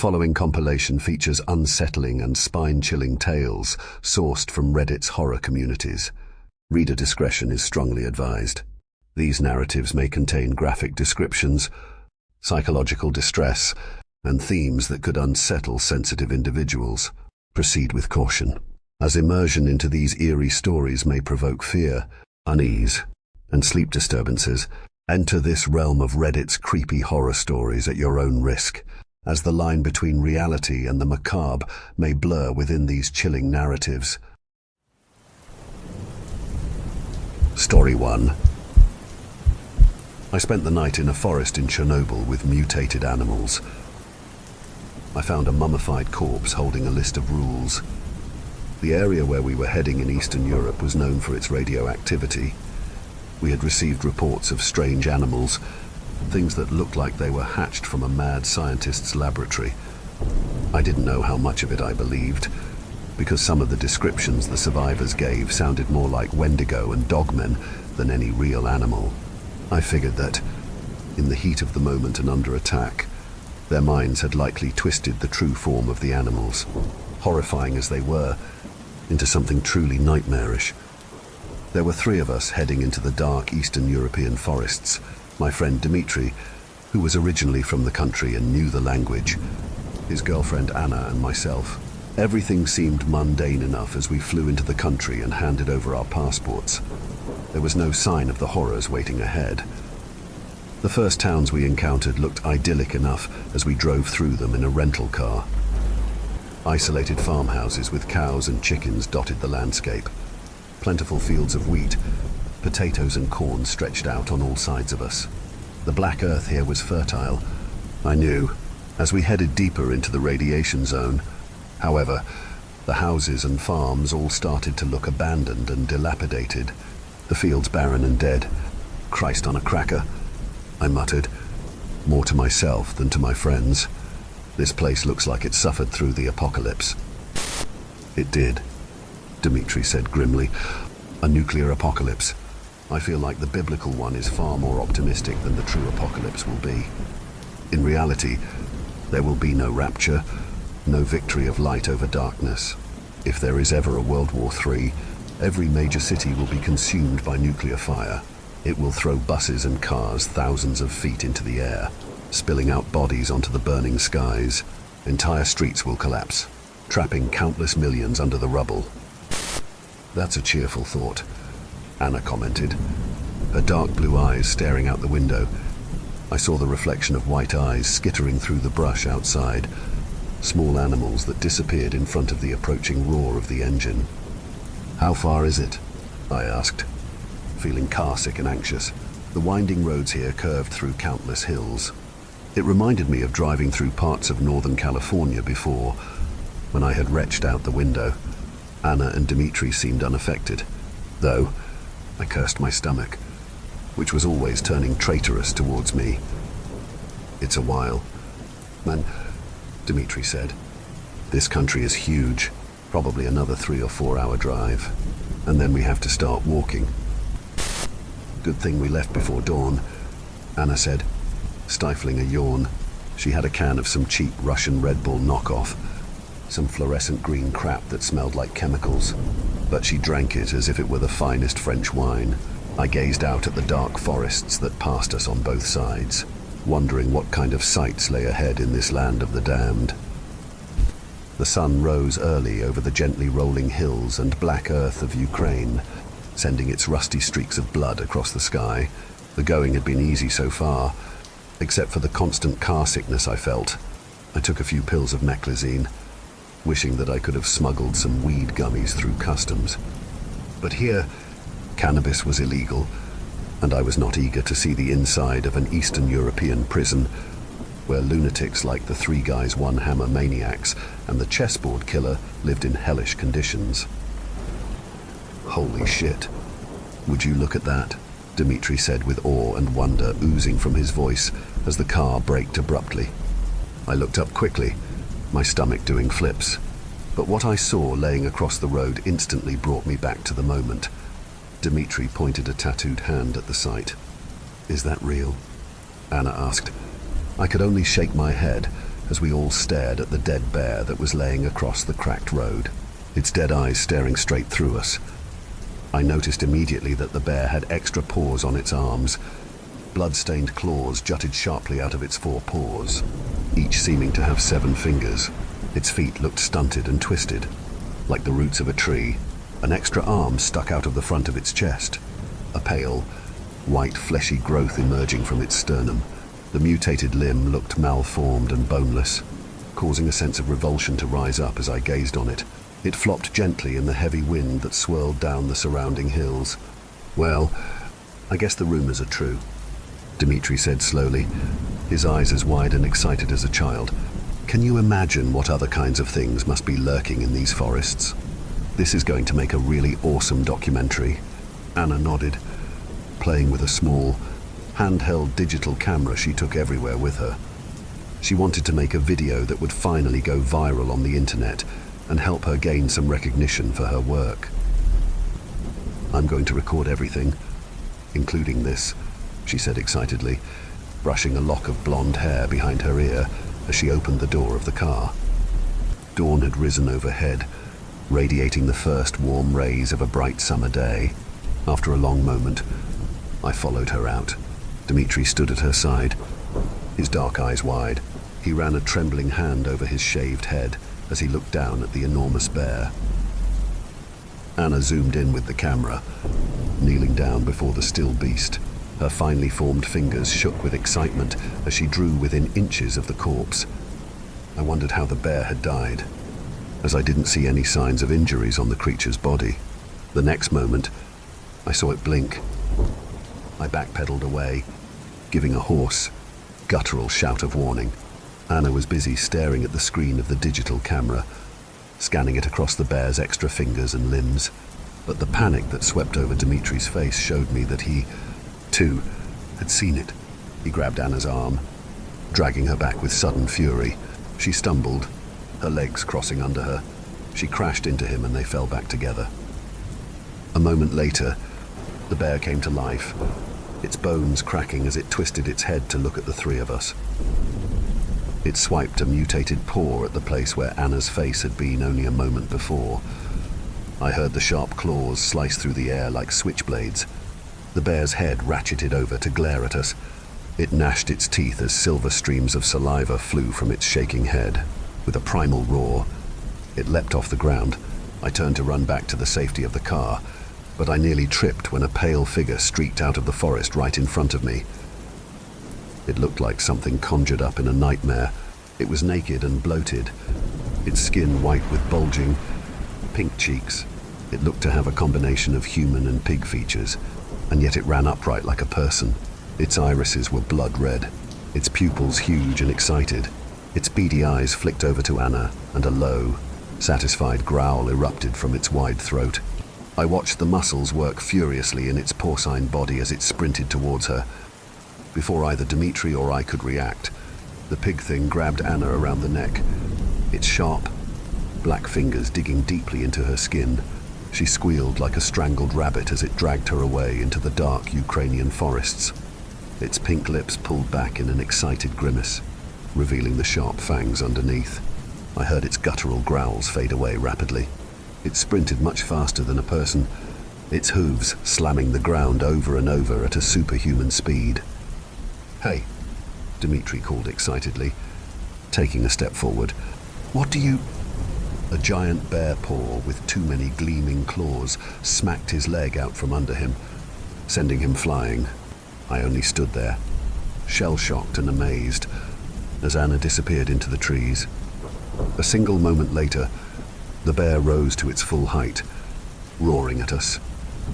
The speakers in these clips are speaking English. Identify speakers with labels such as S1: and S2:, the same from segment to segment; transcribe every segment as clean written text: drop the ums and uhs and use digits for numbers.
S1: following compilation features unsettling and spine-chilling tales sourced from Reddit's horror communities. Reader discretion is strongly advised. These narratives may contain graphic descriptions, psychological distress, and themes that could unsettle sensitive individuals. Proceed with caution, as immersion into these eerie stories may provoke fear, unease, and sleep disturbances. Enter this realm of Reddit's creepy horror stories at your own risk, as the line between reality and the macabre may blur within these chilling narratives. Story 1. I spent the night in a forest in Chernobyl with mutated animals. I found a mummified corpse holding a list of rules. The area where we were heading in Eastern Europe was known for its radioactivity. We had received reports of strange animals, things that looked like they were hatched from a mad scientist's laboratory. I didn't know how much of it I believed, because some of the descriptions the survivors gave sounded more like Wendigo and dogmen than any real animal. I figured that, in the heat of the moment and under attack, their minds had likely twisted the true form of the animals, horrifying as they were, into something truly nightmarish. There were 3 of us heading into the dark Eastern European forests. My friend Dmitri, who was originally from the country and knew the language, his girlfriend Anna, and myself. Everything seemed mundane enough as we flew into the country and handed over our passports. There was no sign of the horrors waiting ahead. The first towns we encountered looked idyllic enough as we drove through them in a rental car. Isolated farmhouses with cows and chickens dotted the landscape. Plentiful fields of wheat, potatoes and corn stretched out on all sides of us. The black earth here was fertile, I knew, as we headed deeper into the radiation zone. However, the houses and farms all started to look abandoned and dilapidated, the fields barren and dead. Christ on a cracker, I muttered, more to myself than to my friends. This place looks like it suffered through the apocalypse. It did, Dmitri said grimly. A nuclear apocalypse. I feel like the biblical one is far more optimistic than the true apocalypse will be. In reality, there will be no rapture, no victory of light over darkness. If there is ever a World War III, every major city will be consumed by nuclear fire. It will throw buses and cars thousands of feet into the air, spilling out bodies onto the burning skies. Entire streets will collapse, trapping countless millions under the rubble. That's a cheerful thought, Anna commented, her dark blue eyes staring out the window. I saw the reflection of white eyes skittering through the brush outside, small animals that disappeared in front of the approaching roar of the engine. How far is it? I asked, feeling car-sick and anxious. The winding roads here curved through countless hills. It reminded me of driving through parts of Northern California before, when I had retched out the window. Anna and Dmitri seemed unaffected, though I cursed my stomach, which was always turning traitorous towards me. It's a while, man, Dmitri said. This country is huge, probably another 3 or 4 hour drive, and then we have to start walking. Good thing we left before dawn, Anna said, stifling a yawn. She had a can of some cheap Russian Red Bull knockoff, some fluorescent green crap that smelled like chemicals, but she drank it as if it were the finest French wine. I gazed out at the dark forests that passed us on both sides, wondering what kind of sights lay ahead in this land of the damned. The sun rose early over the gently rolling hills and black earth of Ukraine, sending its rusty streaks of blood across the sky. The going had been easy so far, except for the constant car sickness I felt. I took a few pills of meclizine, wishing that I could have smuggled some weed gummies through customs. But here, cannabis was illegal, and I was not eager to see the inside of an Eastern European prison, where lunatics like the 3 guys one hammer maniacs and the chessboard killer lived in hellish conditions. Holy shit. Would you look at that? Dmitri said with awe and wonder oozing from his voice as the car braked abruptly. I looked up quickly, my stomach doing flips. But what I saw laying across the road instantly brought me back to the moment. Dmitri pointed a tattooed hand at the sight. Is that real? Anna asked. I could only shake my head as we all stared at the dead bear that was laying across the cracked road, its dead eyes staring straight through us. I noticed immediately that the bear had extra paws on its arms. Blood-stained claws jutted sharply out of its 4 paws, each seeming to have 7 fingers. Its feet looked stunted and twisted, like the roots of a tree. An extra arm stuck out of the front of its chest, a pale, white fleshy growth emerging from its sternum. The mutated limb looked malformed and boneless, causing a sense of revulsion to rise up as I gazed on it. It flopped gently in the heavy wind that swirled down the surrounding hills. "Well, I guess the rumors are true," Dmitri said slowly, his eyes as wide and excited as a child. "Can you imagine what other kinds of things must be lurking in these forests? This is going to make a really awesome documentary." Anna nodded, playing with a small, handheld digital camera she took everywhere with her. She wanted to make a video that would finally go viral on the internet and help her gain some recognition for her work. "I'm going to record everything, including this," she said excitedly, brushing a lock of blonde hair behind her ear as she opened the door of the car. Dawn had risen overhead, radiating the first warm rays of a bright summer day. After a long moment, I followed her out. Dmitri stood at her side, his dark eyes wide. He ran a trembling hand over his shaved head as he looked down at the enormous bear. Anna zoomed in with the camera, kneeling down before the still beast. Her finely formed fingers shook with excitement as she drew within inches of the corpse. I wondered how the bear had died, as I didn't see any signs of injuries on the creature's body. The next moment, I saw it blink. I backpedaled away, giving a hoarse, guttural shout of warning. Anna was busy staring at the screen of the digital camera, scanning it across the bear's extra fingers and limbs. But the panic that swept over Dmitri's face showed me that he, too, had seen it. He grabbed Anna's arm, dragging her back with sudden fury. She stumbled, her legs crossing under her. She crashed into him and they fell back together. A moment later, the bear came to life, its bones cracking as it twisted its head to look at the 3 of us. It swiped a mutated paw at the place where Anna's face had been only a moment before. I heard the sharp claws slice through the air like switchblades. The bear's head ratcheted over to glare at us. It gnashed its teeth as silver streams of saliva flew from its shaking head. With a primal roar, it leapt off the ground. I turned to run back to the safety of the car, but I nearly tripped when a pale figure streaked out of the forest right in front of me. It looked like something conjured up in a nightmare. It was naked and bloated, its skin white with bulging, pink cheeks. It looked to have a combination of human and pig features, and yet it ran upright like a person. Its irises were blood red, its pupils huge and excited. Its beady eyes flicked over to Anna, and a low, satisfied growl erupted from its wide throat. I watched the muscles work furiously in its porcine body as it sprinted towards her. Before either Dmitri or I could react, the pig thing grabbed Anna around the neck, its sharp, black fingers digging deeply into her skin. She squealed like a strangled rabbit as it dragged her away into the dark Ukrainian forests. Its pink lips pulled back in an excited grimace, revealing the sharp fangs underneath. I heard its guttural growls fade away rapidly. It sprinted much faster than a person, its hooves slamming the ground over and over at a superhuman speed. "Hey," Dmitri called excitedly, taking a step forward. "What do you—" A giant bear paw with too many gleaming claws smacked his leg out from under him, sending him flying. I only stood there, shell-shocked and amazed, as Anna disappeared into the trees. A single moment later, the bear rose to its full height, roaring at us.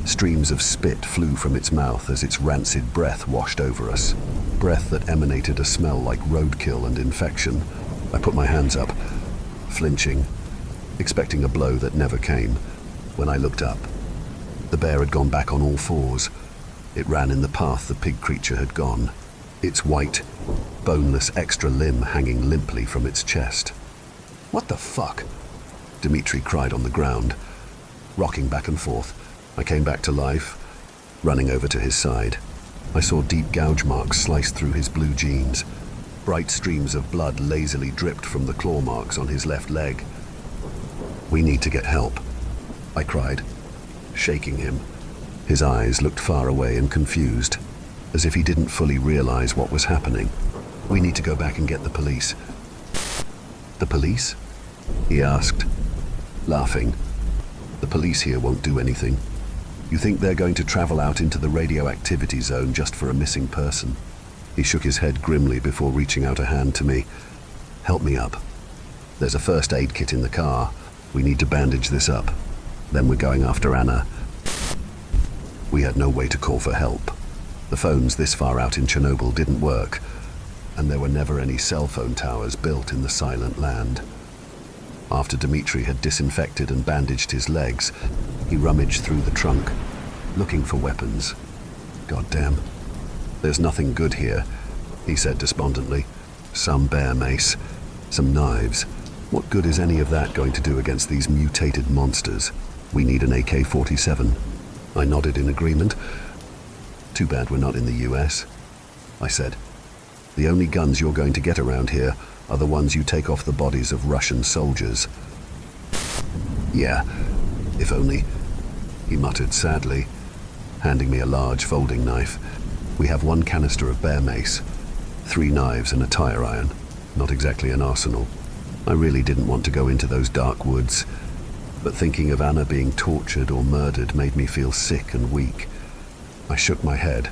S1: Streams of spit flew from its mouth as its rancid breath washed over us, breath that emanated a smell like roadkill and infection. I put my hands up, flinching, expecting a blow that never came. When I looked up, the bear had gone back on all fours. It ran in the path the pig creature had gone, its white, boneless extra limb hanging limply from its chest. "What the fuck?" Dmitri cried on the ground, rocking back and forth. I came back to life, running over to his side. I saw deep gouge marks slice through his blue jeans, Bright streams of blood lazily dripped from the claw marks on his left leg. "We need to get help," I cried, shaking him. His eyes looked far away and confused, as if he didn't fully realize what was happening. "We need to go back and get the police." "The police?" he asked, laughing. "The police here won't do anything. You think they're going to travel out into the radioactivity zone just for a missing person?" He shook his head grimly before reaching out a hand to me. "Help me up. There's a first aid kit in the car. We need to bandage this up. Then we're going after Anna." We had no way to call for help. The phones this far out in Chernobyl didn't work, and there were never any cell phone towers built in the silent land. After Dmitri had disinfected and bandaged his legs, he rummaged through the trunk, looking for weapons. "Goddamn. There's nothing good here," he said despondently. "Some bear mace, some knives. What good is any of that going to do against these mutated monsters? We need an AK-47. I nodded in agreement. "Too bad we're not in the US," I said. "The only guns you're going to get around here are the ones you take off the bodies of Russian soldiers." "Yeah, if only," he muttered sadly, handing me a large folding knife. "We have 1 canister of bear mace, 3 knives and a tire iron. Not exactly an arsenal." I really didn't want to go into those dark woods, but thinking of Anna being tortured or murdered made me feel sick and weak. I shook my head,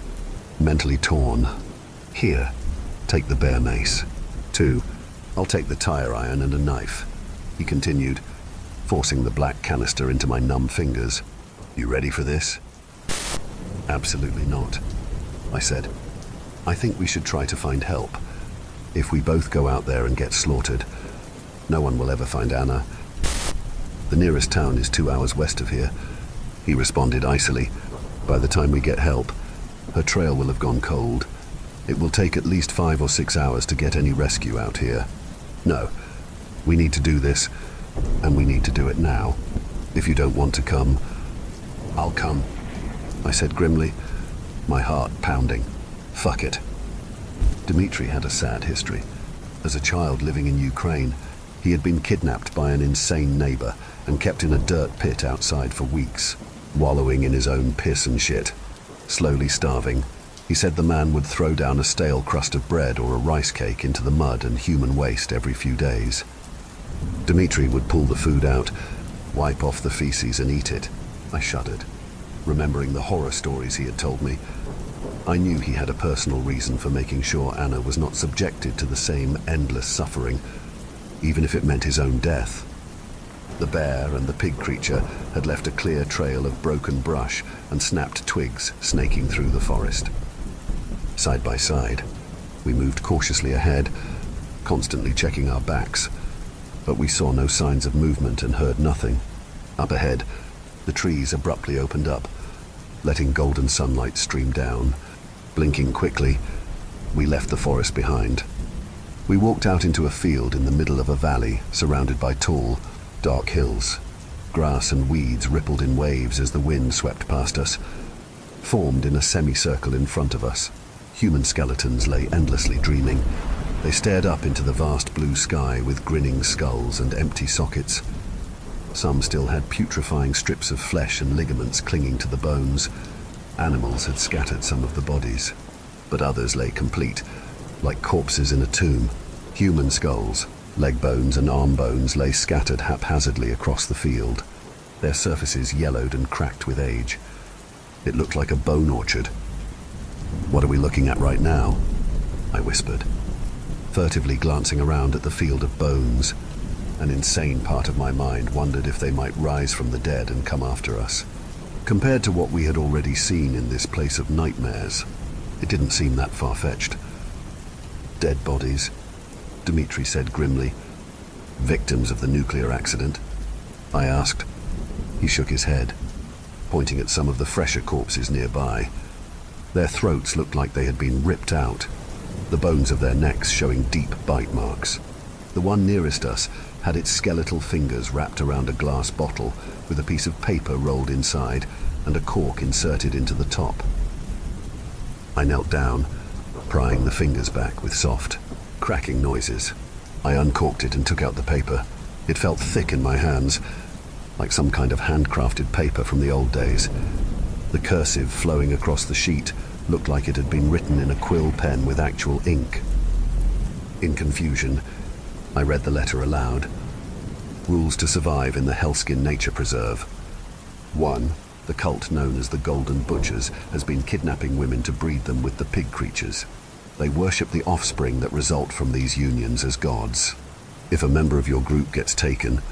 S1: mentally torn. "Here, take the bear mace. 2, I'll take the tire iron and a knife," he continued, forcing the black canister into my numb fingers. "You ready for this?" "Absolutely not," I said. "I think we should try to find help. If we both go out there and get slaughtered, no one will ever find Anna. The nearest town is 2 hours west of here," he responded icily. "By the time we get help, her trail will have gone cold. It will take at least 5 or 6 hours to get any rescue out here. No, we need to do this, and we need to do it now. If you don't want to come, I'll come," I said grimly, my heart pounding. Fuck it. Dmitri had a sad history. As a child living in Ukraine, he had been kidnapped by an insane neighbor and kept in a dirt pit outside for weeks, wallowing in his own piss and shit. Slowly starving, he said the man would throw down a stale crust of bread or a rice cake into the mud and human waste every few days. Dmitri would pull the food out, wipe off the feces and eat it. I shuddered, remembering the horror stories he had told me. I knew he had a personal reason for making sure Anna was not subjected to the same endless suffering, even if it meant his own death. The bear and the pig creature had left a clear trail of broken brush and snapped twigs snaking through the forest. Side by side, we moved cautiously ahead, constantly checking our backs, but we saw no signs of movement and heard nothing. Up ahead, the trees abruptly opened up, letting golden sunlight stream down. Blinking quickly, we left the forest behind. We walked out into a field in the middle of a valley surrounded by tall, dark hills. Grass and weeds rippled in waves as the wind swept past us. Formed in a semicircle in front of us, human skeletons lay endlessly dreaming. They stared up into the vast blue sky with grinning skulls and empty sockets. Some still had putrefying strips of flesh and ligaments clinging to the bones. Animals had scattered some of the bodies, but others lay complete, like corpses in a tomb. Human skulls, leg bones and arm bones lay scattered haphazardly across the field, their surfaces yellowed and cracked with age. It looked like a bone orchard. "What are we looking at right now?" I whispered, furtively glancing around at the field of bones. An insane part of my mind wondered if they might rise from the dead and come after us. Compared to what we had already seen in this place of nightmares, it didn't seem that far-fetched. "Dead bodies," Dmitri said grimly. "Victims of the nuclear accident?" I asked. He shook his head, pointing at some of the fresher corpses nearby. Their throats looked like they had been ripped out, the bones of their necks showing deep bite marks. The one nearest us had its skeletal fingers wrapped around a glass bottle with a piece of paper rolled inside and a cork inserted into the top. I knelt down, prying the fingers back with soft, cracking noises. I uncorked it and took out the paper. It felt thick in my hands, like some kind of handcrafted paper from the old days. The cursive flowing across the sheet looked like it had been written in a quill pen with actual ink. In confusion, I read the letter aloud. Rules to survive in the Hellskin Nature Preserve. 1. The cult known as the Golden Butchers has been kidnapping women to breed them with the pig creatures. They worship the offspring that result from these unions as gods. If a member of your group gets taken,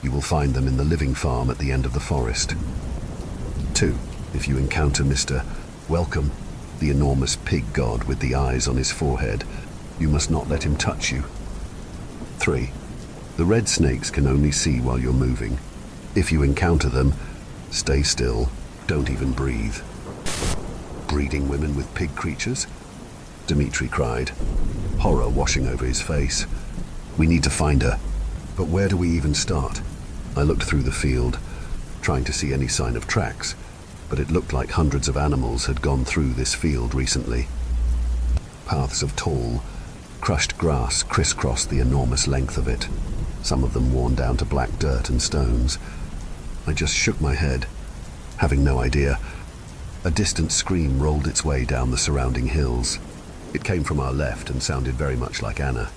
S1: you will find them in the living farm at the end of the forest. 2. If you encounter Mr. Welcome, the enormous pig god with the eyes on his forehead, you must not let him touch you. 3. The red snakes can only see while you're moving. If you encounter them, stay still, don't even breathe. Breeding women with pig creatures? Dmitri cried, horror washing over his face. We need to find her, but where do we even start? I looked through the field, trying to see any sign of tracks, but it looked like hundreds of animals had gone through this field recently. Paths of tall, crushed grass crisscrossed the enormous length of it, some of them worn down to black dirt and stones. I just shook my head, having no idea. A distant scream rolled its way down the surrounding hills. It came from our left and sounded very much like Anna.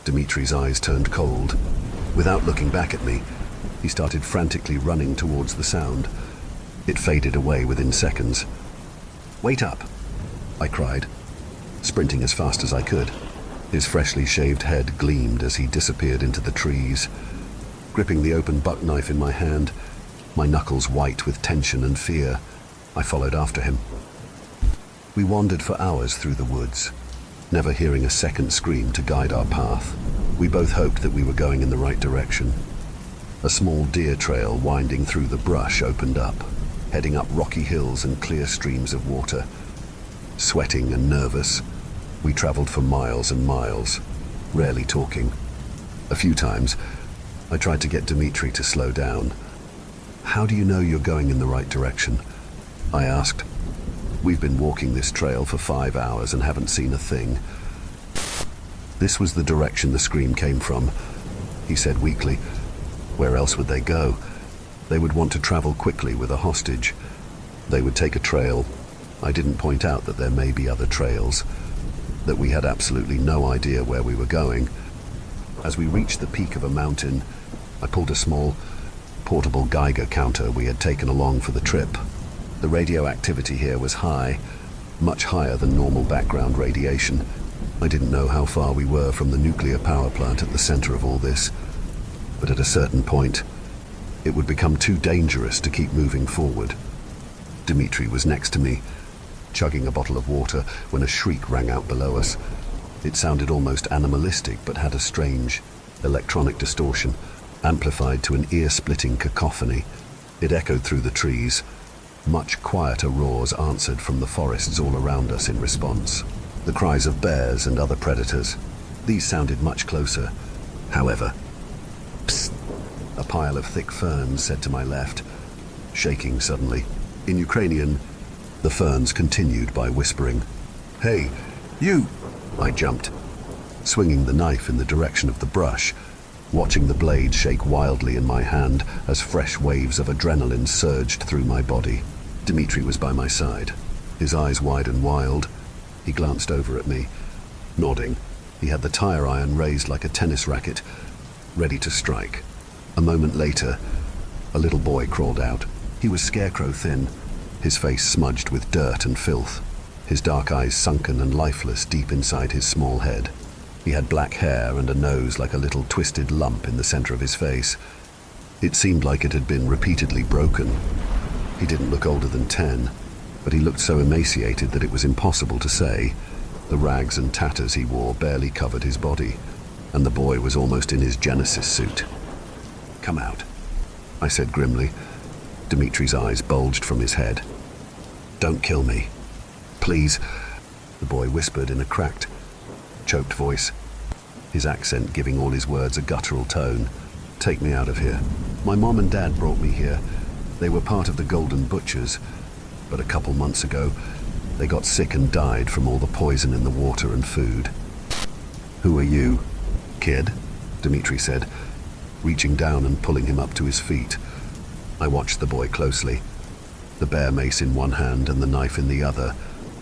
S1: Dmitri's eyes turned cold. Without looking back at me, he started frantically running towards the sound. It faded away within seconds. "Wait up!" I cried, sprinting as fast as I could. His freshly shaved head gleamed as he disappeared into the trees. Gripping the open buck knife in my hand, my knuckles white with tension and fear, I followed after him. We wandered for hours through the woods, never hearing a second scream to guide our path. We both hoped that we were going in the right direction. A small deer trail winding through the brush opened up, heading up rocky hills and clear streams of water. Sweating and nervous, we traveled for miles and miles, rarely talking. A few times, I tried to get Dmitri to slow down. "How do you know you're going in the right direction?" I asked. "We've been walking this trail for 5 hours and haven't seen a thing." This was the direction the scream came from, he said weakly. Where else would they go? They would want to travel quickly with a hostage. They would take a trail. I didn't point out that there may be other trails, that we had absolutely no idea where we were going. As we reached the peak of a mountain, I pulled a small, portable Geiger counter we had taken along for the trip. The radioactivity here was high, much higher than normal background radiation. I didn't know how far we were from the nuclear power plant at the center of all this, but at a certain point, it would become too dangerous to keep moving forward. Dmitri was next to me, chugging a bottle of water, when a shriek rang out below us. It sounded almost animalistic, but had a strange electronic distortion, amplified to an ear-splitting cacophony. It echoed through the trees. Much quieter roars answered from the forests all around us in response. The cries of bears and other predators. These sounded much closer. However, "Psst," a pile of thick ferns said to my left, shaking suddenly. In Ukrainian, the ferns continued by whispering, "Hey, you!" I jumped, swinging the knife in the direction of the brush, watching the blade shake wildly in my hand as fresh waves of adrenaline surged through my body. Dmitri was by my side, his eyes wide and wild. He glanced over at me, nodding. He had the tire iron raised like a tennis racket, ready to strike. A moment later, a little boy crawled out. He was scarecrow thin, his face smudged with dirt and filth, his dark eyes sunken and lifeless deep inside his small head. He had black hair and a nose like a little twisted lump in the center of his face. It seemed like it had been repeatedly broken. He didn't look older than 10, but he looked so emaciated that it was impossible to say. The rags and tatters he wore barely covered his body, and the boy was almost in his Genesis suit. "Come out," I said grimly. Dmitri's eyes bulged from his head. "Don't kill me. Please," the boy whispered in a cracked, choked voice, his accent giving all his words a guttural tone. "Take me out of here. My mom and dad brought me here. They were part of the Golden Butchers, but a couple months ago, they got sick and died from all the poison in the water and food." Who are you? Kid? Dmitri said, reaching down and pulling him up to his feet. I watched the boy closely, the bear mace in one hand and the knife in the other,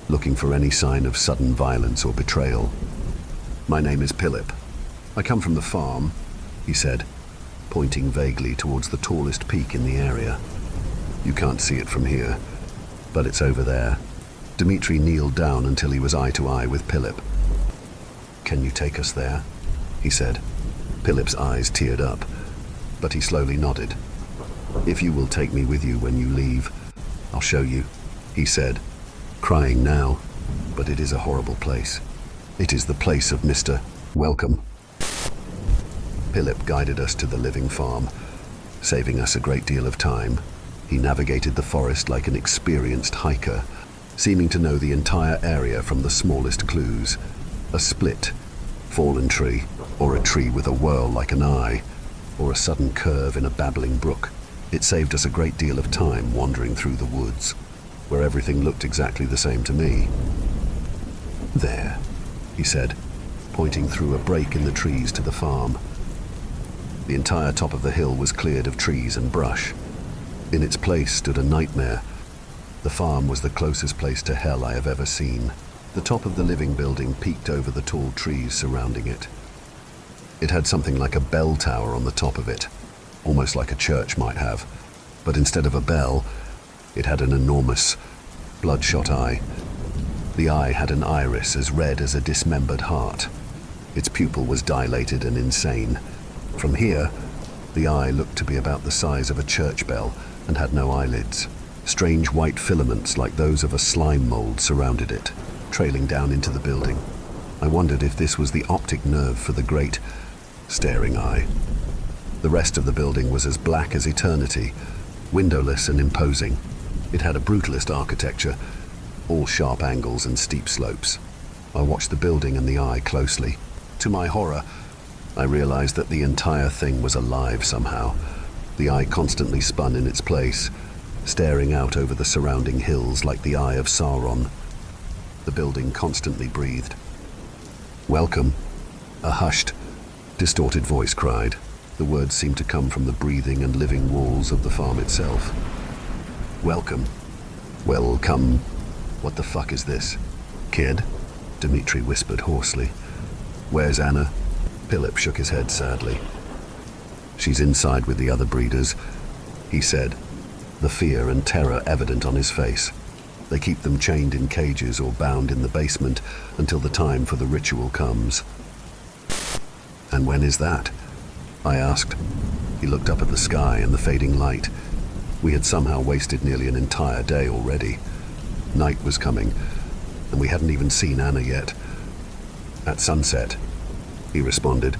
S1: looking for any sign of sudden violence or betrayal. My name is Philip. I come from the farm, he said, pointing vaguely towards the tallest peak in the area. You can't see it from here, but it's over there. Dmitri kneeled down until he was eye to eye with Philip. Can you take us there? He said. Philip's eyes teared up, but he slowly nodded. If you will take me with you when you leave, I'll show you, he said, crying now, but it is a horrible place. It is the place of Mr. Welcome. Philip guided us to the living farm, saving us a great deal of time. He navigated the forest like an experienced hiker, seeming to know the entire area from the smallest clues. A split, fallen tree, or a tree with a whirl like an eye, or a sudden curve in a babbling brook. It saved us a great deal of time wandering through the woods, where everything looked exactly the same to me. There, he said, pointing through a break in the trees to the farm. The entire top of the hill was cleared of trees and brush. In its place stood a nightmare. The farm was the closest place to hell I have ever seen. The top of the living building peeked over the tall trees surrounding it. It had something like a bell tower on the top of it, almost like a church might have, but instead of a bell, it had an enormous, bloodshot eye. The eye had an iris as red as a dismembered heart. Its pupil was dilated and insane. From here, the eye looked to be about the size of a church bell and had no eyelids. Strange white filaments like those of a slime mold surrounded it, trailing down into the building. I wondered if this was the optic nerve for the great, staring eye. The rest of the building was as black as eternity, windowless and imposing. It had a brutalist architecture, all sharp angles and steep slopes. I watched the building and the eye closely. To my horror, I realized that the entire thing was alive somehow. The eye constantly spun in its place, staring out over the surrounding hills like the eye of Sauron. The building constantly breathed. Welcome, a hushed, distorted voice cried. The words seemed to come from the breathing and living walls of the farm itself. Welcome. Welcome. What the fuck is this? Kid? Dmitri whispered hoarsely. Where's Anna? Philip shook his head sadly. She's inside with the other breeders, he said, the fear and terror evident on his face. They keep them chained in cages or bound in the basement until the time for the ritual comes. And when is that? I asked. He looked up at the sky and the fading light. We had somehow wasted nearly an entire day already. Night was coming, and we hadn't even seen Anna yet. At sunset, he responded.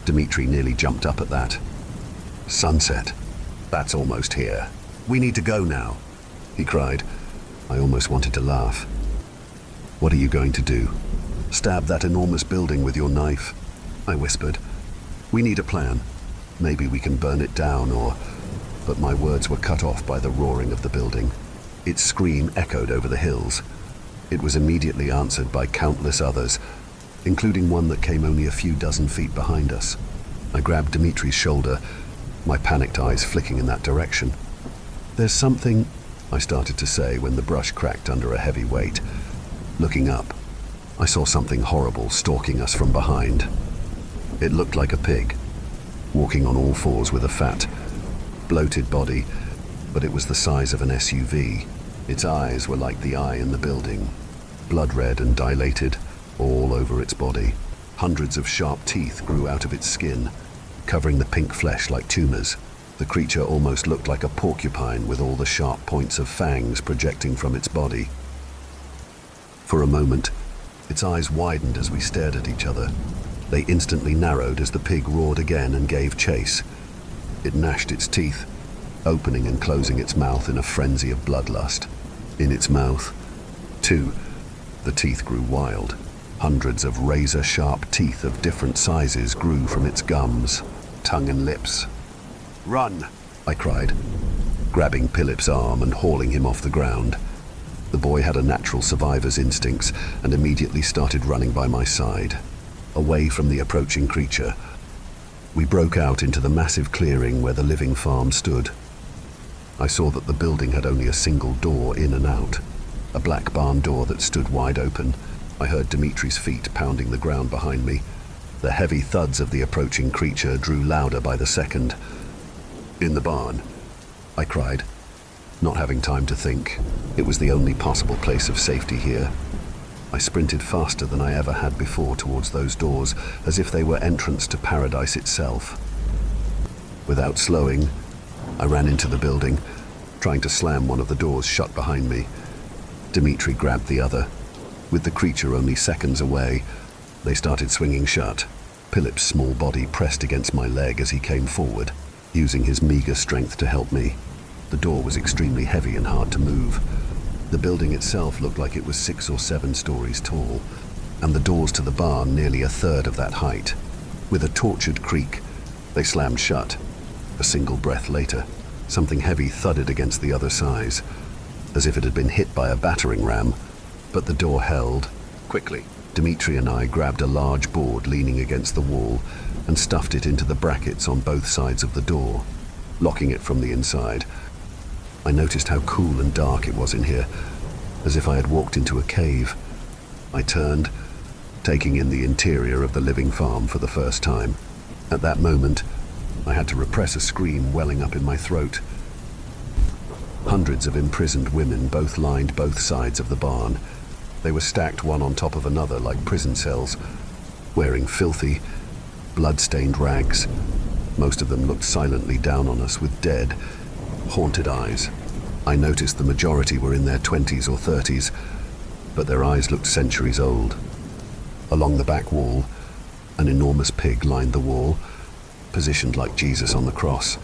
S1: Dmitri nearly jumped up at that. Sunset? That's almost here. We need to go now, he cried. I almost wanted to laugh. What are you going to do? Stab that enormous building with your knife? I whispered. We need a plan. Maybe we can burn it down or... But my words were cut off by the roaring of the building. Its scream echoed over the hills. It was immediately answered by countless others, including one that came only a few dozen feet behind us. I grabbed Dmitri's shoulder, my panicked eyes flicking in that direction. There's something, I started to say when the brush cracked under a heavy weight. Looking up, I saw something horrible stalking us from behind. It looked like a pig, walking on all fours with a fat, bloated body, but it was the size of an SUV. Its eyes were like the eye in the building, blood red and dilated, all over its body. Hundreds of sharp teeth grew out of its skin, covering the pink flesh like tumors. The creature almost looked like a porcupine with all the sharp points of fangs projecting from its body. For a moment, its eyes widened as we stared at each other. They instantly narrowed as the pig roared again and gave chase. It gnashed its teeth, opening and closing its mouth in a frenzy of bloodlust. In its mouth, too, the teeth grew wild. Hundreds of razor-sharp teeth of different sizes grew from its gums, tongue and lips. Run, I cried, grabbing Philip's arm and hauling him off the ground. The boy had a natural survivor's instincts and immediately started running by my side. away from the approaching creature. We broke out into the massive clearing where the living farm stood. I saw that the building had only a single door in and out, a black barn door that stood wide open. I heard Dimitri's feet pounding the ground behind me. The heavy thuds of the approaching creature drew louder by the second. "In the barn," I cried, not having time to think. It was the only possible place of safety here. I sprinted faster than I ever had before towards those doors, as if they were entrance to paradise itself. Without slowing, I ran into the building, trying to slam one of the doors shut behind me. Dimitri grabbed the other. With the creature only seconds away, they started swinging shut. Philip's small body pressed against my leg as he came forward, using his meager strength to help me. The door was extremely heavy and hard to move. The building itself looked like it was 6 or 7 stories tall, and the doors to the barn nearly a third of that height. With a tortured creak, they slammed shut. A single breath later, something heavy thudded against the other sides, as if it had been hit by a battering ram, but the door held. Quickly, Dimitri and I grabbed a large board leaning against the wall and stuffed it into the brackets on both sides of the door, locking it from the inside. I noticed how cool and dark it was in here, as if I had walked into a cave. I turned, taking in the interior of the living farm for the first time. At that moment, I had to repress a scream welling up in my throat. Hundreds of imprisoned women both lined both sides of the barn. They were stacked one on top of another like prison cells, wearing filthy, blood-stained rags. Most of them looked silently down on us with dead, haunted eyes. I noticed the majority were in their 20s or 30s, but their eyes looked centuries old. Along the back wall, an enormous pig lined the wall, positioned like Jesus on the cross.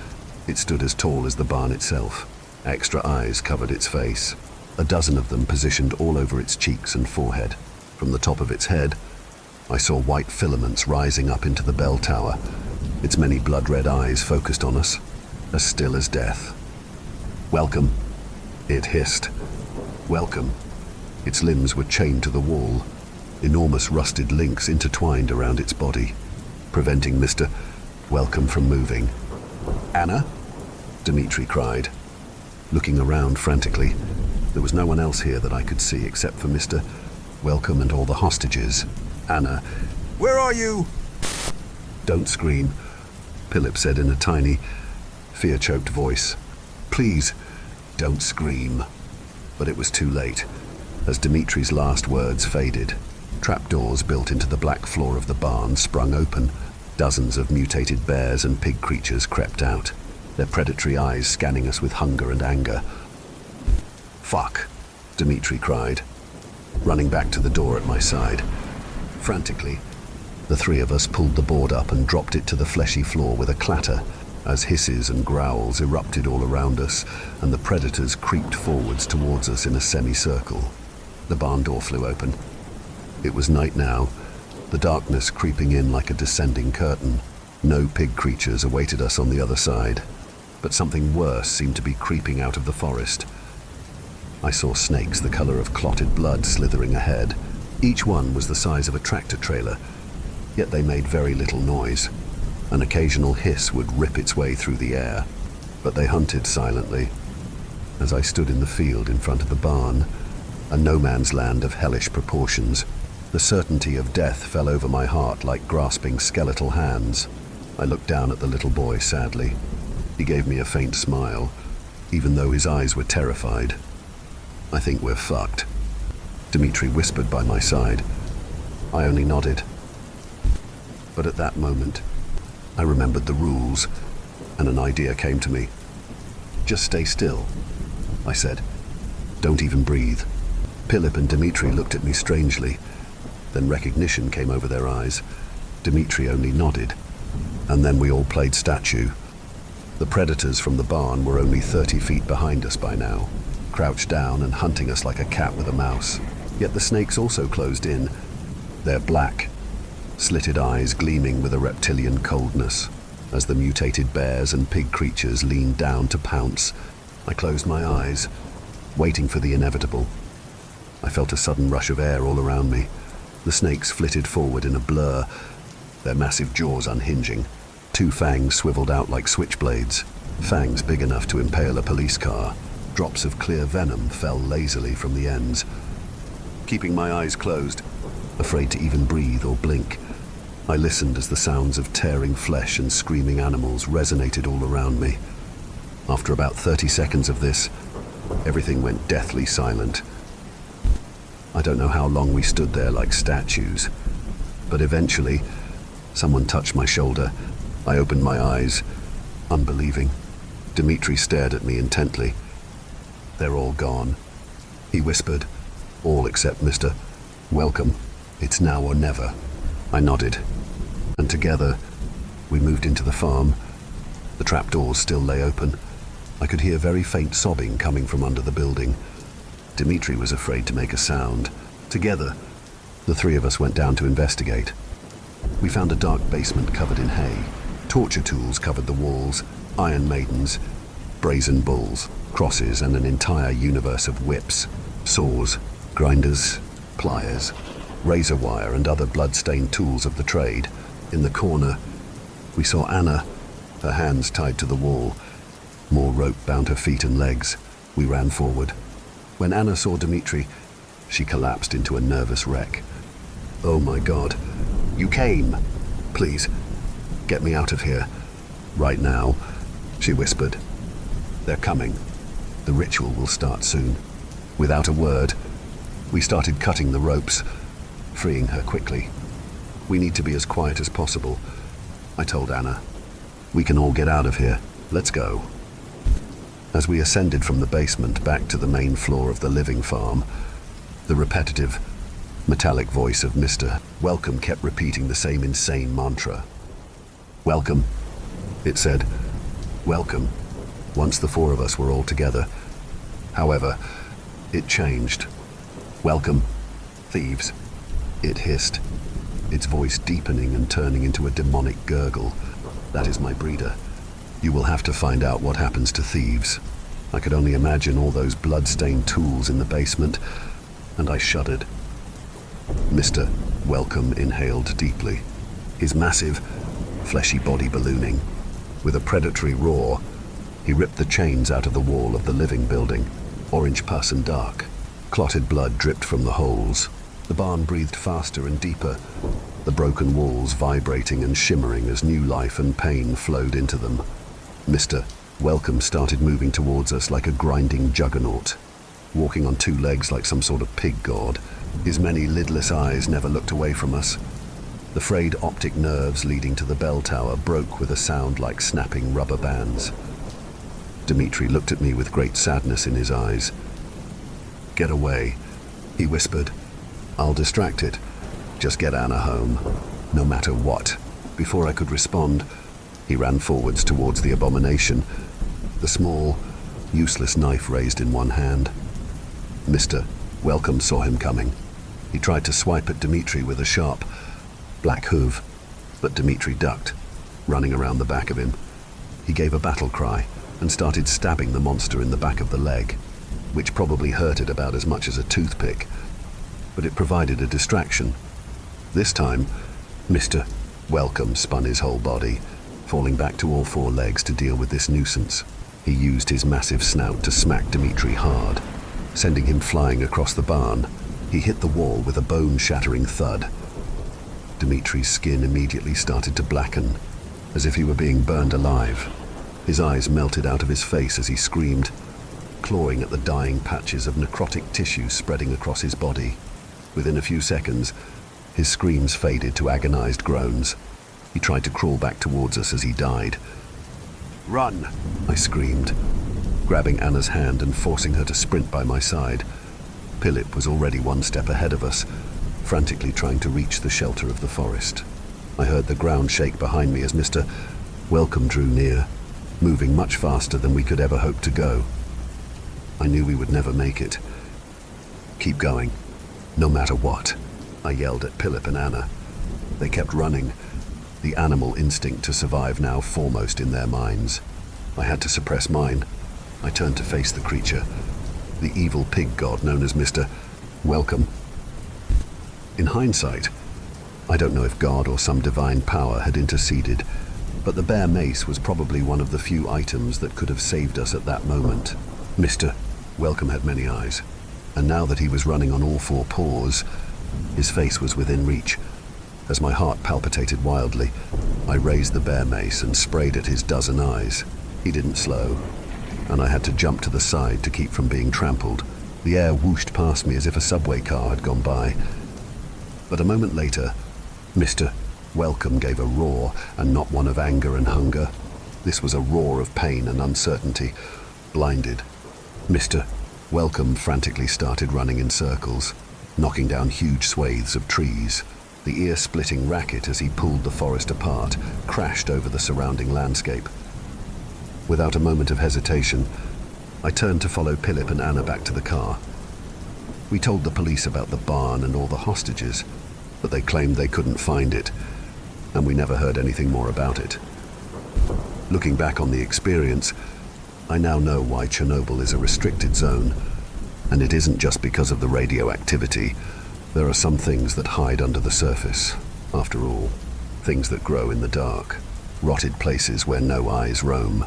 S1: It stood as tall as the barn itself. Extra eyes covered its face, a dozen of them positioned all over its cheeks and forehead. From the top of its head, I saw white filaments rising up into the bell tower, its many blood-red eyes focused on us, as still as death. "Welcome," it hissed. "Welcome." Its limbs were chained to the wall, enormous rusted links intertwined around its body, preventing Mr. Welcome from moving. "Anna?" Dimitri cried. Looking around frantically, there was no one else here that I could see except for Mr. Welcome and all the hostages. "Anna, where are you?" "Don't scream," Philip said in a tiny, fear-choked voice. "Please, don't scream." But it was too late. As Dimitri's last words faded, trapdoors built into the black floor of the barn sprung open. Dozens of mutated bears and pig creatures crept out, their predatory eyes scanning us with hunger and anger. "Fuck," Dimitri cried, running back to the door at my side. Frantically, the three of us pulled the board up and dropped it to the fleshy floor with a clatter, as hisses and growls erupted all around us, and the predators creeped forwards towards us in a semicircle. The barn door flew open. It was night now, the darkness creeping in like a descending curtain. No pig creatures awaited us on the other side, but something worse seemed to be creeping out of the forest. I saw snakes the color of clotted blood slithering ahead. Each one was the size of a tractor trailer, yet they made very little noise. An occasional hiss would rip its way through the air, but they hunted silently. As I stood in the field in front of the barn, a no-man's land of hellish proportions, the certainty of death fell over my heart like grasping skeletal hands. I looked down at the little boy sadly. He gave me a faint smile, even though his eyes were terrified. "I think we're fucked," Dimitri whispered by my side. I only nodded. But at that moment, I remembered the rules, and an idea came to me. "Just stay still," I said. "Don't even breathe." Philip and Dimitri looked at me strangely. Then recognition came over their eyes. Dimitri only nodded, and then we all played statue. The predators from the barn were only 30 feet behind us by now, crouched down and hunting us like a cat with a mouse. Yet the snakes also closed in, their black, slitted eyes gleaming with a reptilian coldness. As the mutated bears and pig creatures leaned down to pounce, I closed my eyes, waiting for the inevitable. I felt a sudden rush of air all around me. The snakes flitted forward in a blur, their massive jaws unhinging. Two fangs swiveled out like switchblades, fangs big enough to impale a police car. Drops of clear venom fell lazily from the ends. Keeping my eyes closed, afraid to even breathe or blink, I listened as the sounds of tearing flesh and screaming animals resonated all around me. After about 30 seconds of this, everything went deathly silent. I don't know how long we stood there like statues, but eventually, someone touched my shoulder. I opened my eyes, unbelieving. Dmitri stared at me intently. "They're all gone," he whispered. "All except Mr. Welcome. It's now or never." I nodded, and together we moved into the farm. The trapdoors still lay open. I could hear very faint sobbing coming from under the building. Dmitri was afraid to make a sound. Together, the three of us went down to investigate. We found a dark basement covered in hay. Torture tools covered the walls, iron maidens, brazen bulls, crosses, and an entire universe of whips, saws, grinders, pliers, razor wire, and other blood-stained tools of the trade. In the corner, we saw Anna, her hands tied to the wall. More rope bound her feet and legs. We ran forward. When Anna saw Dmitri, she collapsed into a nervous wreck. "Oh my God, you came! Please, get me out of here. Right now," she whispered. "They're coming. The ritual will start soon." Without a word, we started cutting the ropes, freeing her quickly. "We need to be as quiet as possible," I told Anna. "We can all get out of here. Let's go." As we ascended from the basement back to the main floor of the living farm, the repetitive, metallic voice of Mr. Welcome kept repeating the same insane mantra. "Welcome," it said. "Welcome," once the four of us were all together. However, it changed. "Welcome, thieves," it hissed, its voice deepening and turning into a demonic gurgle. "That is my breeder. You will have to find out what happens to thieves." I could only imagine all those blood-stained tools in the basement, and I shuddered. Mr. Welcome inhaled deeply, his massive, fleshy body ballooning. With a predatory roar, he ripped the chains out of the wall of the living building. Orange pus and dark, clotted blood dripped from the holes. The barn breathed faster and deeper, the broken walls vibrating and shimmering as new life and pain flowed into them. Mr. Welcome started moving towards us like a grinding juggernaut, walking on two legs like some sort of pig god. His many lidless eyes never looked away from us. The frayed optic nerves leading to the bell tower broke with a sound like snapping rubber bands. Dmitri looked at me with great sadness in his eyes. "Get away," he whispered. "I'll distract it. Just get Anna home, no matter what." Before I could respond, he ran forwards towards the abomination, the small, useless knife raised in one hand. Mr. Welcome saw him coming. He tried to swipe at Dmitri with a sharp, black hoof, but Dmitri ducked, running around the back of him. He gave a battle cry and started stabbing the monster in the back of the leg, which probably hurted about as much as a toothpick, but it provided a distraction. This time, Mr. Welcome spun his whole body, falling back to all four legs to deal with this nuisance. He used his massive snout to smack Dmitri hard, sending him flying across the barn. He hit the wall with a bone-shattering thud. Dmitri's skin immediately started to blacken, as if he were being burned alive. His eyes melted out of his face as he screamed, clawing at the dying patches of necrotic tissue spreading across his body. Within a few seconds, his screams faded to agonized groans. He tried to crawl back towards us as he died. "Run!" I screamed, grabbing Anna's hand and forcing her to sprint by my side. Philip was already one step ahead of us, frantically trying to reach the shelter of the forest. I heard the ground shake behind me as Mr. Welcome drew near, moving much faster than we could ever hope to go. I knew we would never make it. "Keep going, no matter what," I yelled at Philip and Anna. They kept running, the animal instinct to survive now foremost in their minds. I had to suppress mine. I turned to face the creature, the evil pig god known as Mr. Welcome. In hindsight, I don't know if God or some divine power had interceded, but the bare mace was probably one of the few items that could have saved us at that moment. Mr. Welcome had many eyes, and now that he was running on all four paws, his face was within reach. As my heart palpitated wildly, I raised the bare mace and sprayed at his dozen eyes. He didn't slow, and I had to jump to the side to keep from being trampled. The air whooshed past me as if a subway car had gone by. But a moment later, Mr. Welcome gave a roar, and not one of anger and hunger. This was a roar of pain and uncertainty. Blinded, Mr. Welcome frantically started running in circles, knocking down huge swathes of trees. The ear-splitting racket as he pulled the forest apart crashed over the surrounding landscape. Without a moment of hesitation, I turned to follow Philip and Anna back to the car. We told the police about the barn and all the hostages, but they claimed they couldn't find it, and we never heard anything more about it. Looking back on the experience, I now know why Chernobyl is a restricted zone, and it isn't just because of the radioactivity. There are some things that hide under the surface, after all, things that grow in the dark, rotted places where no eyes roam.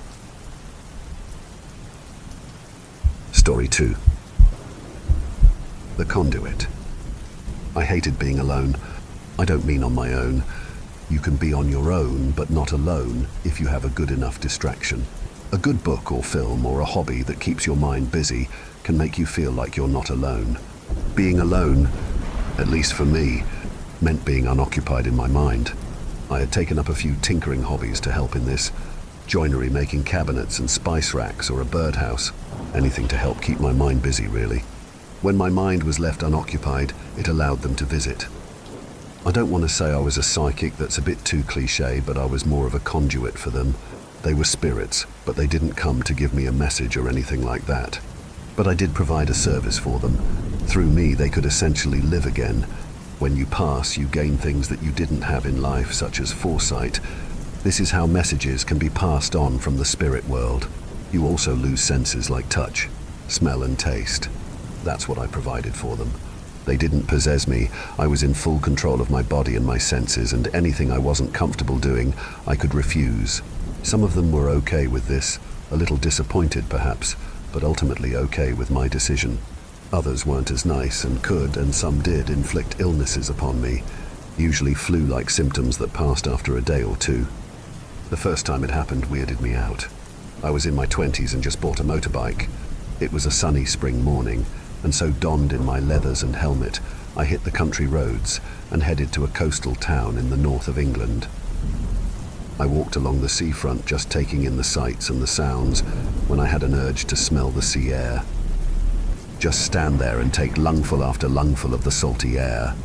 S1: Story 2. The Conduit. I hated being alone. I don't mean on my own. You can be on your own, but not alone, if you have a good enough distraction. A good book or film or a hobby that keeps your mind busy can make you feel like you're not alone. Being alone, at least for me, meant being unoccupied in my mind. I had taken up a few tinkering hobbies to help in this. Joinery, making cabinets and spice racks, or a birdhouse. Anything to help keep my mind busy, really. When my mind was left unoccupied, it allowed them to visit. I don't want to say I was a psychic, that's a bit too cliche, but I was more of a conduit for them. They were spirits, but they didn't come to give me a message or anything like that. But I did provide a service for them. Through me, they could essentially live again. When you pass, you gain things that you didn't have in life, such as foresight. This is how messages can be passed on from the spirit world. You also lose senses like touch, smell and taste. That's what I provided for them. They didn't possess me. I was in full control of my body and my senses, and anything I wasn't comfortable doing, I could refuse. Some of them were okay with this, a little disappointed perhaps, but ultimately okay with my decision. Others weren't as nice and could, and some did, inflict illnesses upon me, usually flu-like symptoms that passed after a day or two. The first time it happened weirded me out. I was in my 20s and just bought a motorbike. It was a sunny spring morning, and so donned in my leathers and helmet, I hit the country roads and headed to a coastal town in the north of England. I walked along the seafront, just taking in the sights and the sounds, when I had an urge to smell the sea air. Just stand there and take lungful after lungful of the salty air.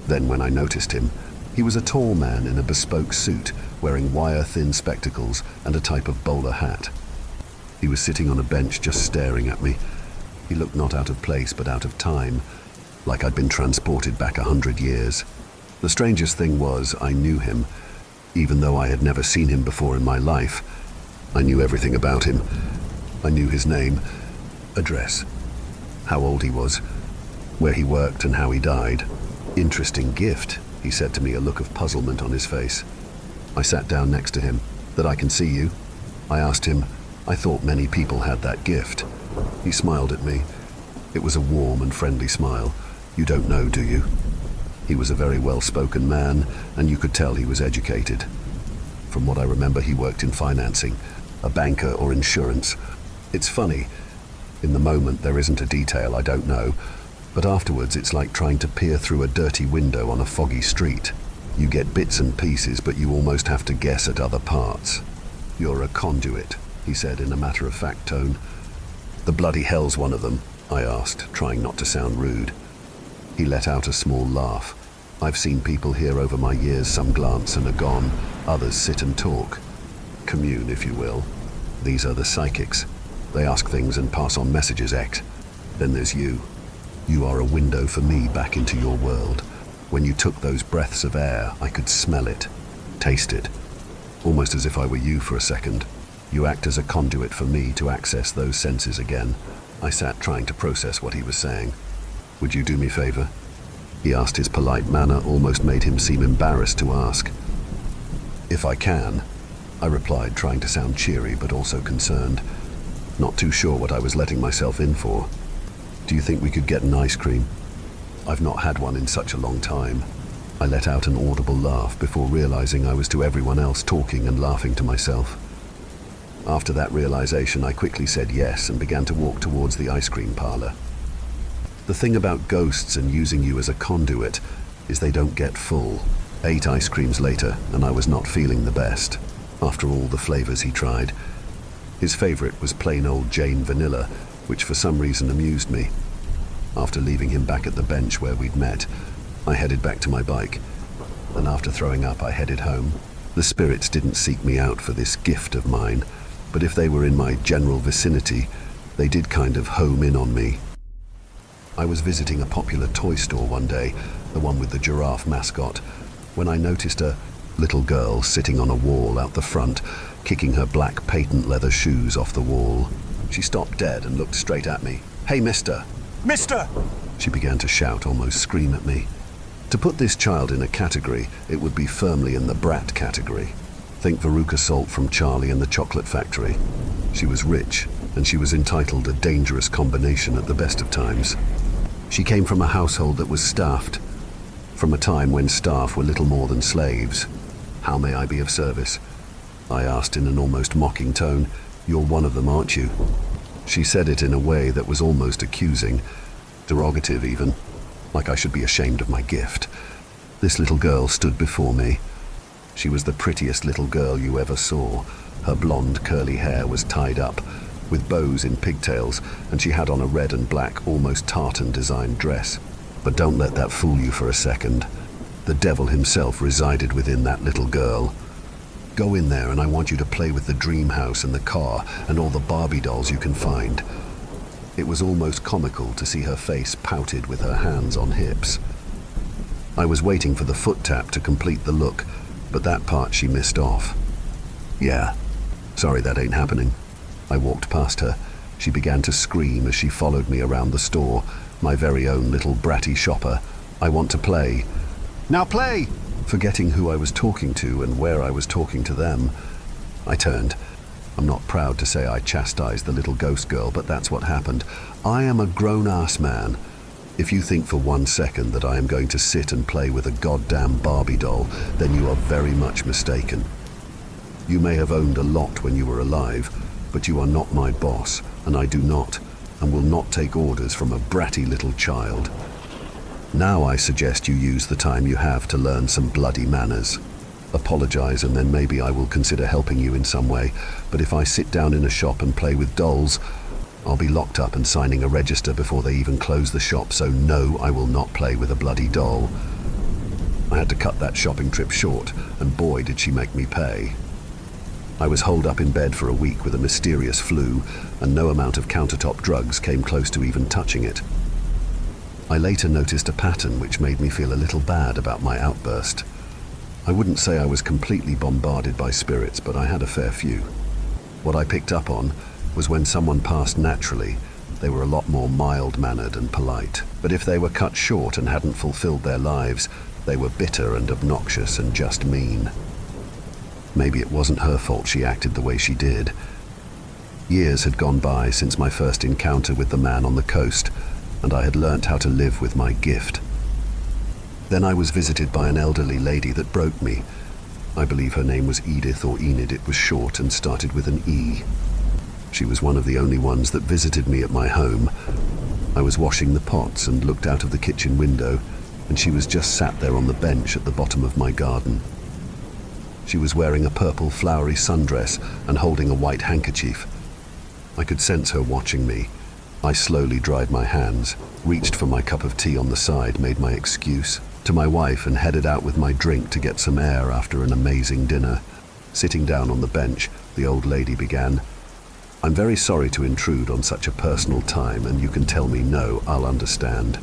S1: Then when I noticed him, he was a tall man in a bespoke suit, wearing wire-thin spectacles and a type of bowler hat. He was sitting on a bench just staring at me. He looked not out of place, but out of time, like I'd been transported back 100 years. The strangest thing was, I knew him, even though I had never seen him before in my life. I knew everything about him. I knew his name, address, how old he was, where he worked and how he died. Interesting gift, he said to me, a look of puzzlement on his face. I sat down next to him. That I can see you? I asked him. I thought many people had that gift. He smiled at me. It was a warm and friendly smile. You don't know, do you? He was a very well-spoken man, and you could tell he was educated. From what I remember, he worked in financing, a banker or insurance. It's funny. In the moment, there isn't a detail I don't know, but afterwards it's like trying to peer through a dirty window on a foggy street. You get bits and pieces, but you almost have to guess at other parts. You're a conduit, he said in a matter-of-fact tone. The bloody hell's one of them, I asked, trying not to sound rude. He let out a small laugh. I've seen people here over my years, some glance and are gone, others sit and talk. Commune, if you will. These are the psychics. They ask things and pass on messages, X. Then there's you. You are a window for me back into your world. When you took those breaths of air, I could smell it, taste it, almost as if I were you for a second. You act as a conduit for me to access those senses again. I sat trying to process what he was saying. Would you do me a favor? he asked. His polite manner almost made him seem embarrassed to ask. "If I can," I replied, trying to sound cheery but also concerned, not too sure what I was letting myself in for. "Do you think we could get an ice cream? I've not had one in such a long time." I let out an audible laugh before realizing I was to everyone else talking and laughing to myself. After that realization, I quickly said yes and began to walk towards the ice cream parlor. The thing about ghosts and using you as a conduit is they don't get full. 8 ice creams later, and I was not feeling the best. After all the flavors he tried, his favorite was plain old Jane vanilla, which for some reason amused me. After leaving him back at the bench where we'd met, I headed back to my bike, and after throwing up, I headed home. The spirits didn't seek me out for this gift of mine, but if they were in my general vicinity, they did kind of home in on me. I was visiting a popular toy store one day, the one with the giraffe mascot, when I noticed a little girl sitting on a wall out the front, kicking her black patent leather shoes off the wall. She stopped dead and looked straight at me. "Hey, mister!"
S2: Mister!
S1: She began to shout, almost scream at me. To put this child in a category, it would be firmly in the brat category. Think Veruca Salt from Charlie and the Chocolate Factory. She was rich, and she was entitled a dangerous combination at the best of times. She came from a household that was staffed, from a time when staff were little more than slaves. "How may I be of service?" I asked in an almost mocking tone. "You're one of them, aren't you?" She said it in a way that was almost accusing, derogative even, like I should be ashamed of my gift. This little girl stood before me. She was the prettiest little girl you ever saw. Her blonde curly hair was tied up, with bows in pigtails, and she had on a red and black, almost tartan-designed dress. But don't let that fool you for a second. The devil himself resided within that little girl. Go in there and I want you to play with the dream house and the car and all the Barbie dolls you can find. It was almost comical to see her face pouted with her hands on hips. I was waiting for the foot tap to complete the look, but that part she missed off. "Yeah, sorry that ain't happening." I walked past her. She began to scream as she followed me around the store, my very own little bratty shopper. "I want to play." "Now play!" Forgetting who I was talking to and where I was talking to them, I turned. I'm not proud to say I chastised the little ghost girl, but that's what happened. I am a grown-ass man. If you think for 1 second that I am going to sit and play with a goddamn Barbie doll, then you are very much mistaken. You may have owned a lot when you were alive, but you are not my boss, and I do not, and will not take orders from a bratty little child. Now I suggest you use the time you have to learn some bloody manners. Apologize and then maybe I will consider helping you in some way, but if I sit down in a shop and play with dolls, I'll be locked up and signing a register before they even close the shop, so no, I will not play with a bloody doll. I had to cut that shopping trip short, and boy did she make me pay. I was holed up in bed for a week with a mysterious flu, and no amount of countertop drugs came close to even touching it. I later noticed a pattern which made me feel a little bad about my outburst. I wouldn't say I was completely bombarded by spirits, but I had a fair few. What I picked up on was when someone passed naturally, they were a lot more mild-mannered and polite. But if they were cut short and hadn't fulfilled their lives, they were bitter and obnoxious and just mean. Maybe it wasn't her fault she acted the way she did. Years had gone by since my first encounter with the man on the coast, and I had learnt how to live with my gift. Then I was visited by an elderly lady that broke me. I believe her name was Edith or Enid. It was short and started with an E. She was one of the only ones that visited me at my home. I was washing the pots and looked out of the kitchen window, and she was just sat there on the bench at the bottom of my garden. She was wearing a purple flowery sundress and holding a white handkerchief. I could sense her watching me. I slowly dried my hands, reached for my cup of tea on the side, made my excuse to my wife and headed out with my drink to get some air after an amazing dinner. Sitting down on the bench, the old lady began, "I'm very sorry to intrude on such a personal time, and you can tell me no, I'll understand."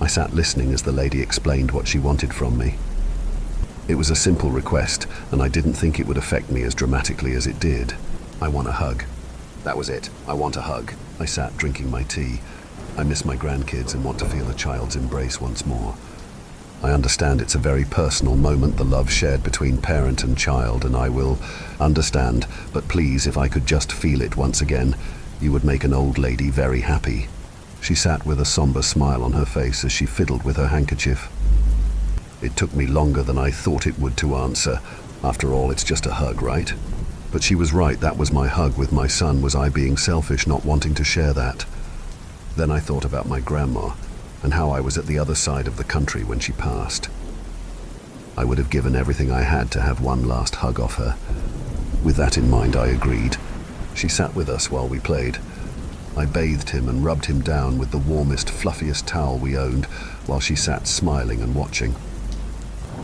S1: I sat listening as the lady explained what she wanted from me. It was a simple request, and I didn't think it would affect me as dramatically as it did. "I want a hug." That was it. "I want a hug." I sat drinking my tea. I miss my grandkids and want to feel a child's embrace once more. I understand it's a very personal moment, the love shared between parent and child, and I will understand, but please, if I could just feel it once again, you would make an old lady very happy." She sat with a somber smile on her face as she fiddled with her handkerchief. It took me longer than I thought it would to answer. After all, it's just a hug, right? But she was right, that was my hug with my son. Was I being selfish, not wanting to share that? Then I thought about my grandma, and how I was at the other side of the country when she passed. I would have given everything I had to have one last hug off her. With that in mind, I agreed. She sat with us while we played. I bathed him and rubbed him down with the warmest, fluffiest towel we owned, while she sat smiling and watching.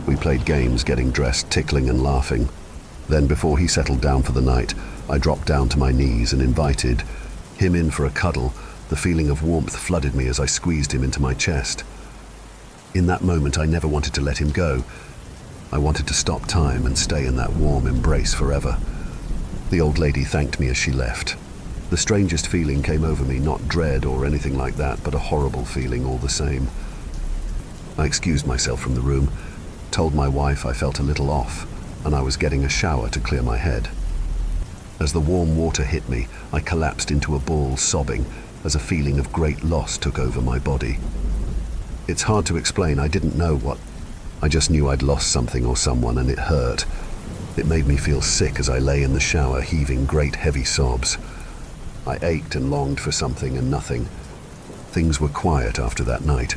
S1: We played games, getting dressed, tickling and laughing. Then, before he settled down for the night, I dropped down to my knees and invited him in for a cuddle. The feeling of warmth flooded me as I squeezed him into my chest. In that moment, I never wanted to let him go. I wanted to stop time and stay in that warm embrace forever. The old lady thanked me as she left. The strangest feeling came over me, not dread or anything like that, but a horrible feeling all the same. I excused myself from the room, told my wife I felt a little off, and I was getting a shower to clear my head. As the warm water hit me, I collapsed into a ball, sobbing, as a feeling of great loss took over my body. It's hard to explain, I didn't know what. I just knew I'd lost something or someone, and it hurt. It made me feel sick as I lay in the shower, heaving great heavy sobs. I ached and longed for something and nothing. Things were quiet after that night.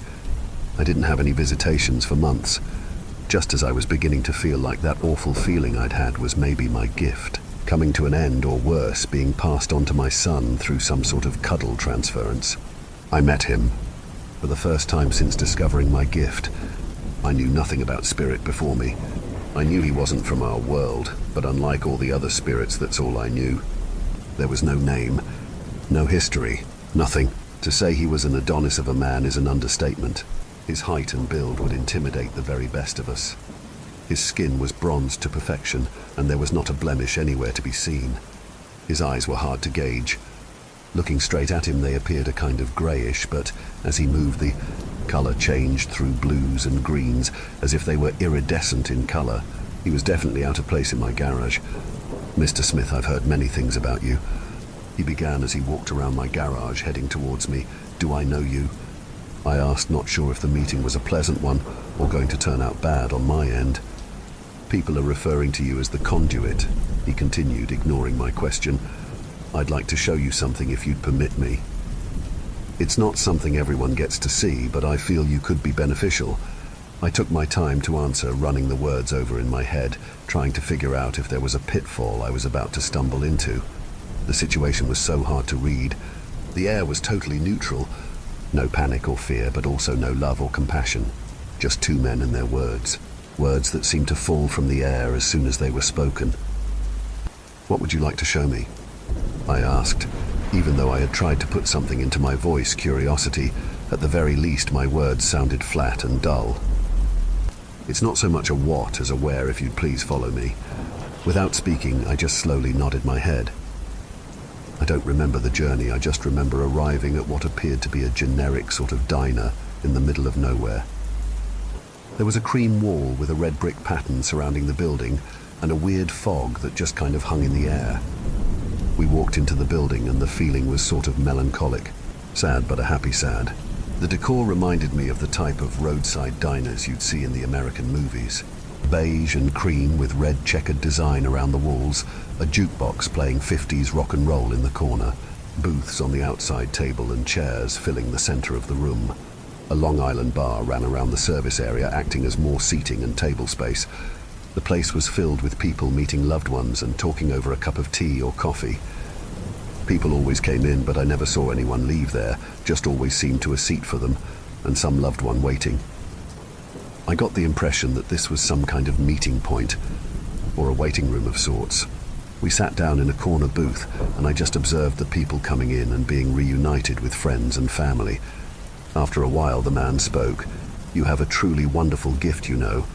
S1: I didn't have any visitations for months. Just as I was beginning to feel like that awful feeling I'd had was maybe my gift, coming to an end, or worse, being passed on to my son through some sort of cuddle transference. I met him. For the first time since discovering my gift, I knew nothing about spirit before me. I knew he wasn't from our world, but unlike all the other spirits, that's all I knew. There was no name, no history, nothing. To say he was an Adonis of a man is an understatement. His height and build would intimidate the very best of us. His skin was bronzed to perfection, and there was not a blemish anywhere to be seen. His eyes were hard to gauge. Looking straight at him, they appeared a kind of greyish, but as he moved, the colour changed through blues and greens, as if they were iridescent in colour. He was definitely out of place in my garage. "Mr. Smith, I've heard many things about you," he began as he walked around my garage, heading towards me. "Do I know you?" I asked, not sure if the meeting was a pleasant one or going to turn out bad on my end. "People are referring to you as the conduit," he continued, ignoring my question. "I'd like to show you something if you'd permit me. It's not something everyone gets to see, but I feel you could be beneficial." I took my time to answer, running the words over in my head, trying to figure out if there was a pitfall I was about to stumble into. The situation was so hard to read. The air was totally neutral. No panic or fear, but also no love or compassion. Just two men and their words. Words that seemed to fall from the air as soon as they were spoken. "What would you like to show me?" I asked. Even though I had tried to put something into my voice, curiosity, at the very least my words sounded flat and dull. "It's not so much a what as a where, if you'd please follow me." Without speaking, I just slowly nodded my head. I don't remember the journey, I just remember arriving at what appeared to be a generic sort of diner in the middle of nowhere. There was a cream wall with a red brick pattern surrounding the building, and a weird fog that just kind of hung in the air. We walked into the building and the feeling was sort of melancholic. Sad, but a happy sad. The decor reminded me of the type of roadside diners you'd see in the American movies. Beige and cream with red checkered design around the walls, a jukebox playing 50s rock and roll in the corner, booths on the outside table and chairs filling the center of the room. A Long Island bar ran around the service area, acting as more seating and table space. The place was filled with people meeting loved ones and talking over a cup of tea or coffee. People always came in, but I never saw anyone leave there, just always seemed to a seat for them, and some loved one waiting. I got the impression that this was some kind of meeting point, or a waiting room of sorts. We sat down in a corner booth, and I just observed the people coming in and being reunited with friends and family. After a while, the man spoke. "You have a truly wonderful gift, you know.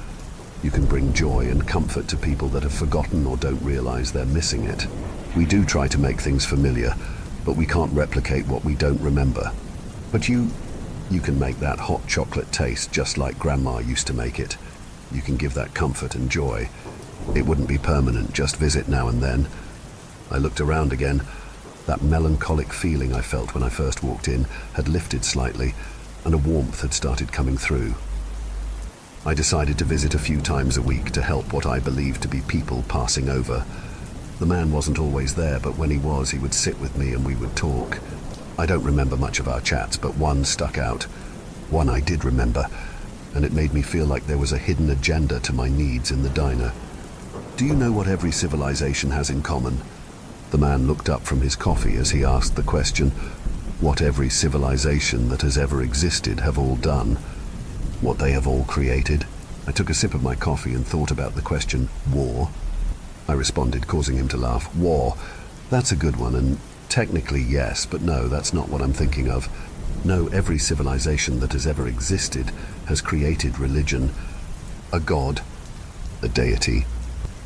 S1: You can bring joy and comfort to people that have forgotten or don't realize they're missing it. We do try to make things familiar, but we can't replicate what we don't remember. But you You can make that hot chocolate taste just like Grandma used to make it. You can give that comfort and joy. It wouldn't be permanent, just visit now and then. I looked around again. That melancholic feeling I felt when I first walked in had lifted slightly, and a warmth had started coming through. I decided to visit a few times a week to help what I believed to be people passing over. The man wasn't always there, but when he was, he would sit with me and we would talk. I don't remember much of our chats, but one stuck out. One I did remember, and it made me feel like there was a hidden agenda to my needs in the diner. Do you know what every civilization has in common? The man looked up from his coffee as he asked the question, what every civilization that has ever existed have all done, what they have all created. I took a sip of my coffee and thought about the question, war. I responded, causing him to laugh. War, that's a good one, and technically yes, but no, that's not what I'm thinking of. No, every civilization that has ever existed has created religion, a god, a deity,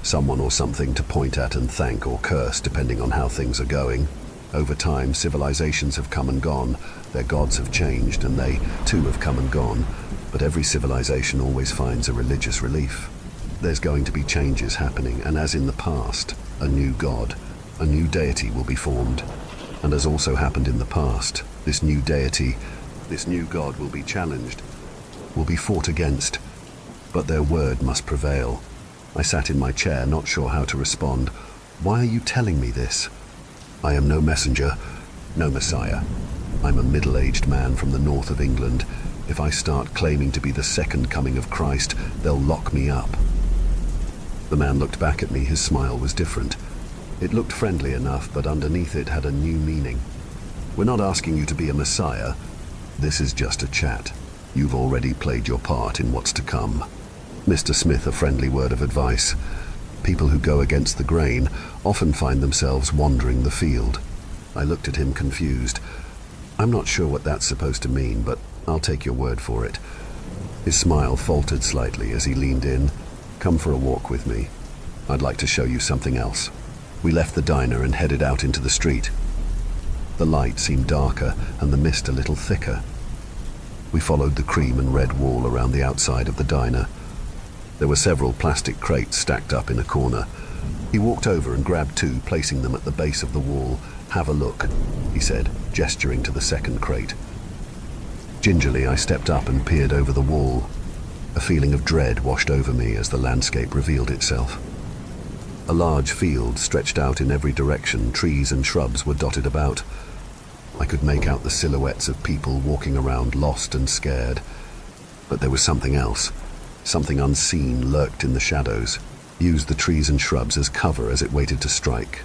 S1: someone or something to point at and thank or curse depending on how things are going. Over time, civilizations have come and gone, their gods have changed, and they too have come and gone, but every civilization always finds a religious relief. There's going to be changes happening, and as in the past, a new god, a new deity will be formed. And as also happened in the past, this new deity, this new god will be challenged, will be fought against, but their word must prevail. I sat in my chair, not sure how to respond. Why are you telling me this? I am no messenger, no messiah. I'm a middle-aged man from the north of England. If I start claiming to be the second coming of Christ, they'll lock me up. The man looked back at me, his smile was different. It looked friendly enough, but underneath it had a new meaning. We're not asking you to be a messiah. This is just a chat. You've already played your part in what's to come. Mr. Smith, a friendly word of advice. People who go against the grain often find themselves wandering the field. I looked at him confused. I'm not sure what that's supposed to mean, but I'll take your word for it. His smile faltered slightly as he leaned in. Come for a walk with me. I'd like to show you something else. We left the diner and headed out into the street. The light seemed darker and the mist a little thicker. We followed the cream and red wall around the outside of the diner. There were several plastic crates stacked up in a corner. He walked over and grabbed two, placing them at the base of the wall. Have a look, he said, gesturing to the second crate. Gingerly, I stepped up and peered over the wall. A feeling of dread washed over me as the landscape revealed itself. A large field stretched out in every direction. Trees and shrubs were dotted about. I could make out the silhouettes of people walking around, lost and scared. But there was something else. Something unseen lurked in the shadows, used the trees and shrubs as cover as it waited to strike.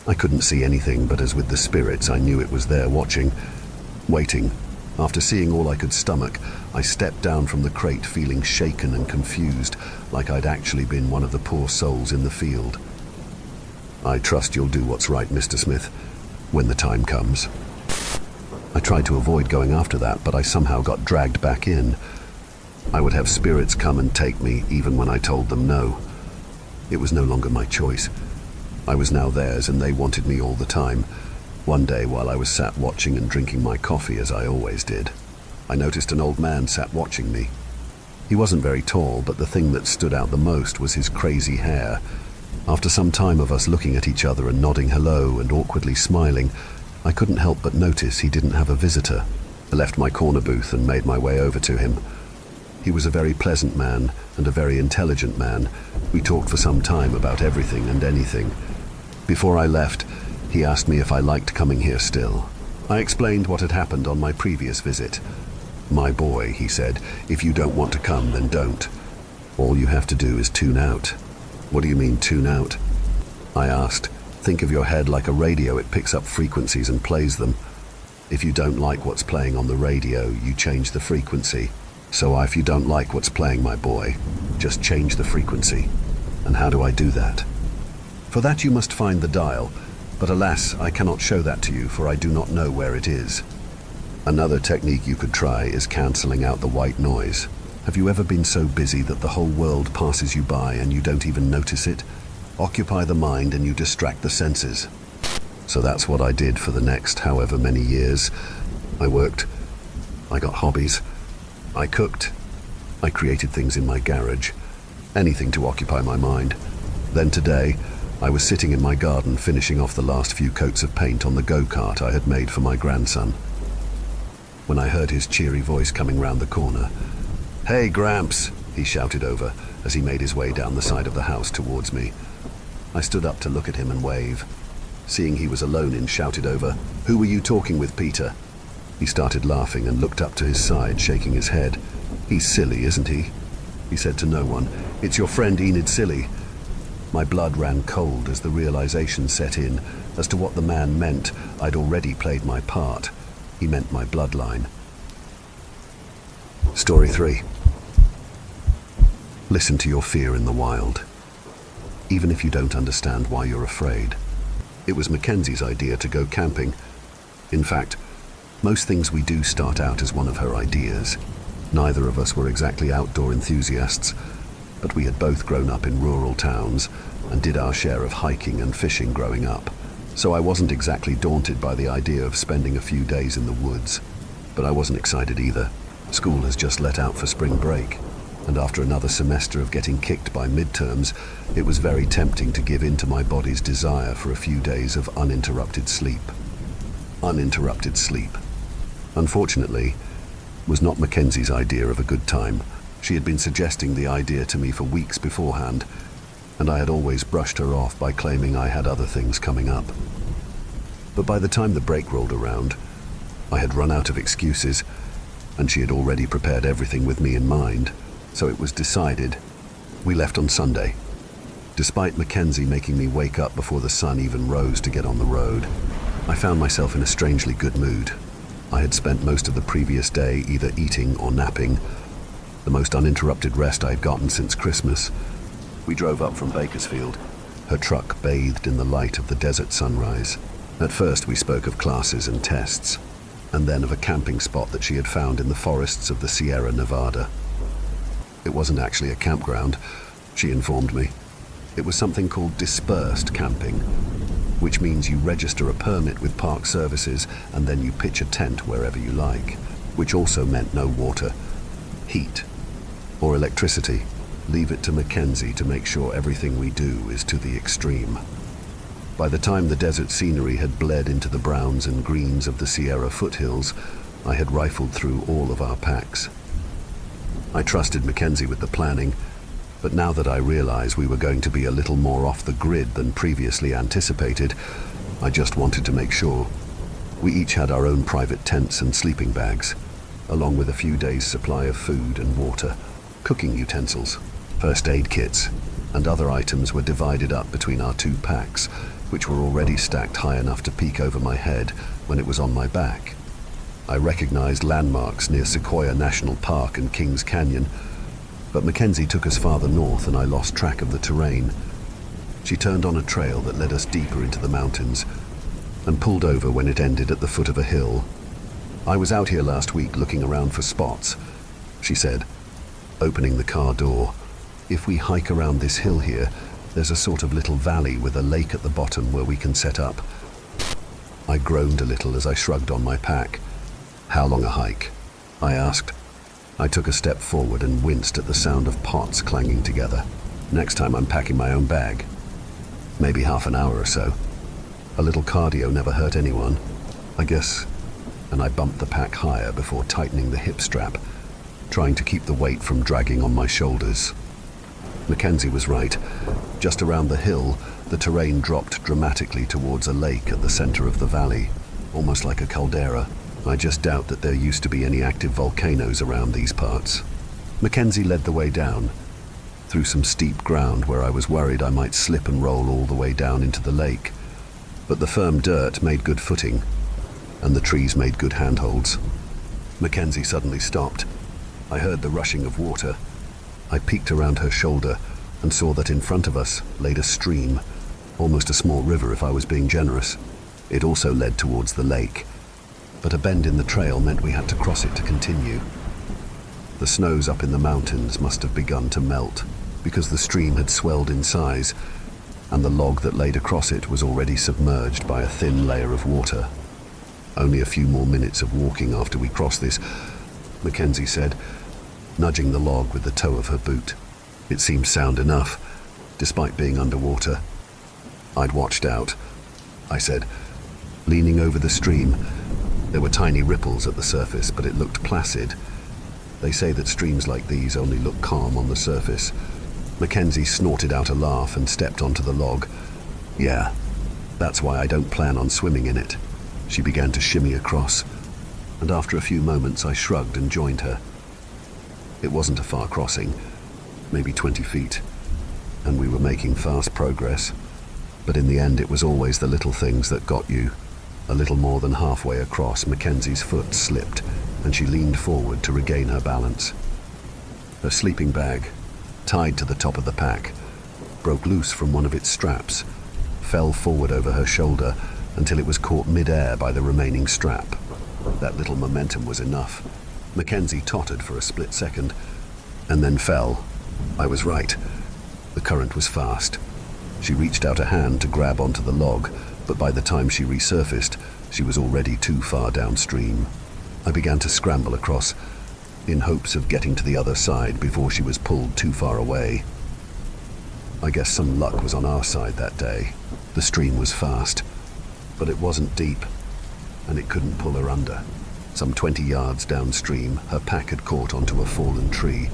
S1: I couldn't see anything, but as with the spirits, I knew it was there watching, waiting. After seeing all I could stomach, I stepped down from the crate feeling shaken and confused, like I'd actually been one of the poor souls in the field. I trust you'll do what's right, Mr. Smith, when the time comes. I tried to avoid going after that, but I somehow got dragged back in. I would have spirits come and take me, even when I told them no. It was no longer my choice. I was now theirs, and they wanted me all the time. One day, while I was sat watching and drinking my coffee, as I always did, I noticed an old man sat watching me. He wasn't very tall, but the thing that stood out the most was his crazy hair. After some time of us looking at each other and nodding hello and awkwardly smiling, I couldn't help but notice he didn't have a visitor. I left my corner booth and made my way over to him. He was a very pleasant man and a very intelligent man. We talked for some time about everything and anything. Before I left, he asked me if I liked coming here still. I explained what had happened on my previous visit. My boy, he said, if you don't want to come, then don't. All you have to do is tune out. What do you mean, tune out? I asked. Think of your head like a radio. It picks up frequencies and plays them. If you don't like what's playing on the radio, you change the frequency. So if you don't like what's playing, my boy, just change the frequency. And how do I do that? For that you must find the dial, but alas, I cannot show that to you, for I do not know where it is. Another technique you could try is cancelling out the white noise. Have you ever been so busy that the whole world passes you by and you don't even notice it? Occupy the mind and you distract the senses. So that's what I did for the next however many years. I worked I got hobbies. I cooked. I created things in my garage. Anything to occupy my mind. Then today, I was sitting in my garden finishing off the last few coats of paint on the go-kart I had made for my grandson, when I heard his cheery voice coming round the corner. "Hey, Gramps," he shouted over as he made his way down the side of the house towards me. I stood up to look at him and wave. Seeing he was alone in, shouted over, "Who were you talking with, Peter?" He started laughing and looked up to his side, shaking his head. "He's silly, isn't he?" He said to no one, "It's your friend Enid Silly." My blood ran cold as the realization set in as to what the man meant. I'd already played my part. He meant my bloodline. Story 3. Listen to your fear in the wild, even if you don't understand why you're afraid. It was Mackenzie's idea to go camping. In fact, most things we do start out as one of her ideas. Neither of us were exactly outdoor enthusiasts, but we had both grown up in rural towns and did our share of hiking and fishing growing up. So I wasn't exactly daunted by the idea of spending a few days in the woods. But I wasn't excited either. School has just let out for spring break, and after another semester of getting kicked by midterms, it was very tempting to give in to my body's desire for a few days of uninterrupted sleep. Uninterrupted sleep, unfortunately, was not Mackenzie's idea of a good time. She had been suggesting the idea to me for weeks beforehand, and I had always brushed her off by claiming I had other things coming up. But by the time the break rolled around, I had run out of excuses, and she had already prepared everything with me in mind, so it was decided. We left on Sunday, despite Mackenzie making me wake up before the sun even rose to get on the road. I found myself in a strangely good mood. I had spent most of the previous day either eating or napping, the most uninterrupted rest I had gotten since Christmas. We drove up from Bakersfield, her truck bathed in the light of the desert sunrise. At first we spoke of classes and tests, and then of a camping spot that she had found in the forests of the Sierra Nevada. It wasn't actually a campground, she informed me. It was something called dispersed camping, which means you register a permit with park services and then you pitch a tent wherever you like, which also meant no water, heat, or electricity. Leave it to Mackenzie to make sure everything we do is to the extreme. By the time the desert scenery had bled into the browns and greens of the Sierra foothills, I had rifled through all of our packs. I trusted Mackenzie with the planning, but now that I realized we were going to be a little more off the grid than previously anticipated, I just wanted to make sure. We each had our own private tents and sleeping bags, along with a few days' supply of food and water, cooking utensils, first aid kits, and other items were divided up between our two packs, which were already stacked high enough to peek over my head when it was on my back. I recognized landmarks near Sequoia National Park and Kings Canyon, but Mackenzie took us farther north and I lost track of the terrain. She turned on a trail that led us deeper into the mountains and pulled over when it ended at the foot of a hill. "I was out here last week looking around for spots," she said, opening the car door. "If we hike around this hill here, there's a sort of little valley with a lake at the bottom where we can set up." I groaned a little as I shrugged on my pack. "How long a hike?" I asked. I took a step forward and winced at the sound of pots clanging together. "Next time I'm packing my own bag. Maybe half an hour or so. A little cardio never hurt anyone, I guess." And I bumped the pack higher before tightening the hip strap, trying to keep the weight from dragging on my shoulders. Mackenzie was right. Just around the hill, the terrain dropped dramatically towards a lake at the center of the valley, almost like a caldera. I just doubt that there used to be any active volcanoes around these parts. Mackenzie led the way down, through some steep ground where I was worried I might slip and roll all the way down into the lake. But the firm dirt made good footing, and the trees made good handholds. Mackenzie suddenly stopped. I heard the rushing of water. I peeked around her shoulder and saw that in front of us laid a stream, almost a small river if I was being generous. It also led towards the lake, but a bend in the trail meant we had to cross it to continue. The snows up in the mountains must have begun to melt, because the stream had swelled in size, and the log that laid across it was already submerged by a thin layer of water. Only a few more minutes of walking after we crossed this, Mackenzie said, nudging the log with the toe of her boot. It seemed sound enough, despite being underwater. I'd watched out, I said, leaning over the stream. There were tiny ripples at the surface, but it looked placid. They say that streams like these only look calm on the surface. Mackenzie snorted out a laugh and stepped onto the log. Yeah, that's why I don't plan on swimming in it. She began to shimmy across, and after a few moments I shrugged and joined her. It wasn't a far crossing, maybe 20 feet, and we were making fast progress. But in the end it was always the little things that got you. A little more than halfway across, Mackenzie's foot slipped, and she leaned forward to regain her balance. Her sleeping bag, tied to the top of the pack, broke loose from one of its straps, fell forward over her shoulder until it was caught mid-air by the remaining strap. That little momentum was enough. Mackenzie tottered for a split second, and then fell. I was right. The current was fast. She reached out a hand to grab onto the log, but by the time she resurfaced, she was already too far downstream. I began to scramble across, in hopes of getting to the other side before she was pulled too far away. I guess some luck was on our side that day. The stream was fast, but it wasn't deep, and it couldn't pull her under. Some 20 yards downstream, her pack had caught onto a fallen tree,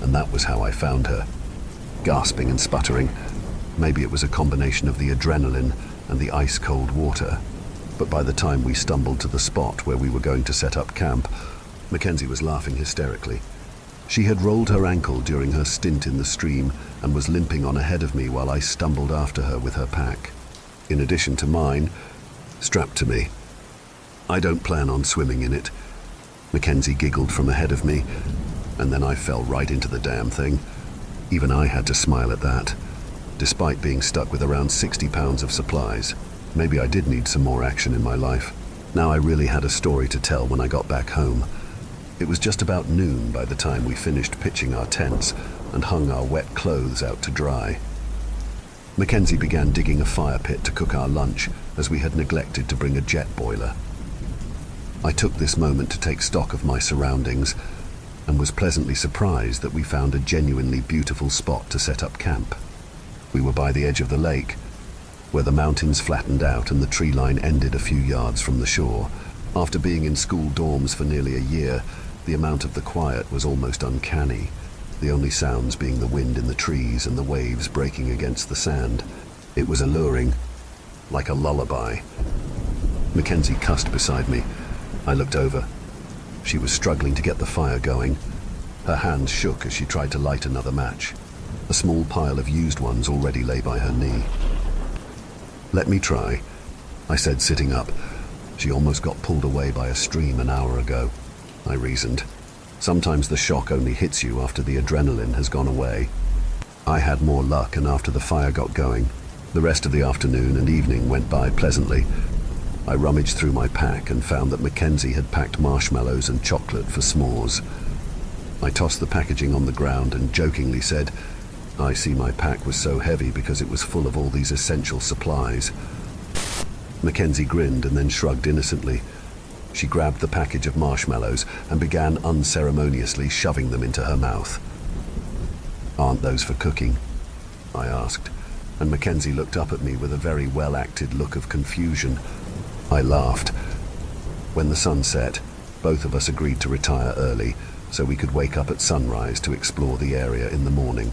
S1: and that was how I found her. Gasping and sputtering, maybe it was a combination of the adrenaline and the ice-cold water, but by the time we stumbled to the spot where we were going to set up camp, Mackenzie was laughing hysterically. She had rolled her ankle during her stint in the stream and was limping on ahead of me while I stumbled after her with her pack, in addition to mine, strapped to me. I don't plan on swimming in it. Mackenzie giggled from ahead of me, and then I fell right into the damn thing. Even I had to smile at that, despite being stuck with around 60 pounds of supplies. Maybe I did need some more action in my life. Now I really had a story to tell when I got back home. It was just about noon by the time we finished pitching our tents and hung our wet clothes out to dry. Mackenzie began digging a fire pit to cook our lunch, as we had neglected to bring a jet boiler. I took this moment to take stock of my surroundings and was pleasantly surprised that we found a genuinely beautiful spot to set up camp. We were by the edge of the lake, where the mountains flattened out and the tree line ended a few yards from the shore. After being in school dorms for nearly a year, the amount of the quiet was almost uncanny, the only sounds being the wind in the trees and the waves breaking against the sand. It was alluring, like a lullaby. Mackenzie cussed beside me. I looked over. She was struggling to get the fire going. Her hands shook as she tried to light another match. A small pile of used ones already lay by her knee. "Let me try," I said, sitting up. She almost got pulled away by a stream an hour ago, I reasoned. Sometimes the shock only hits you after the adrenaline has gone away. I had more luck, and after the fire got going, the rest of the afternoon and evening went by pleasantly. I rummaged through my pack and found that Mackenzie had packed marshmallows and chocolate for s'mores. I tossed the packaging on the ground and jokingly said, I see my pack was so heavy because it was full of all these essential supplies. Mackenzie grinned and then shrugged innocently. She grabbed the package of marshmallows and began unceremoniously shoving them into her mouth. "Aren't those for cooking?" I asked, and Mackenzie looked up at me with a very well-acted look of confusion. I laughed. When the sun set, both of us agreed to retire early so we could wake up at sunrise to explore the area in the morning.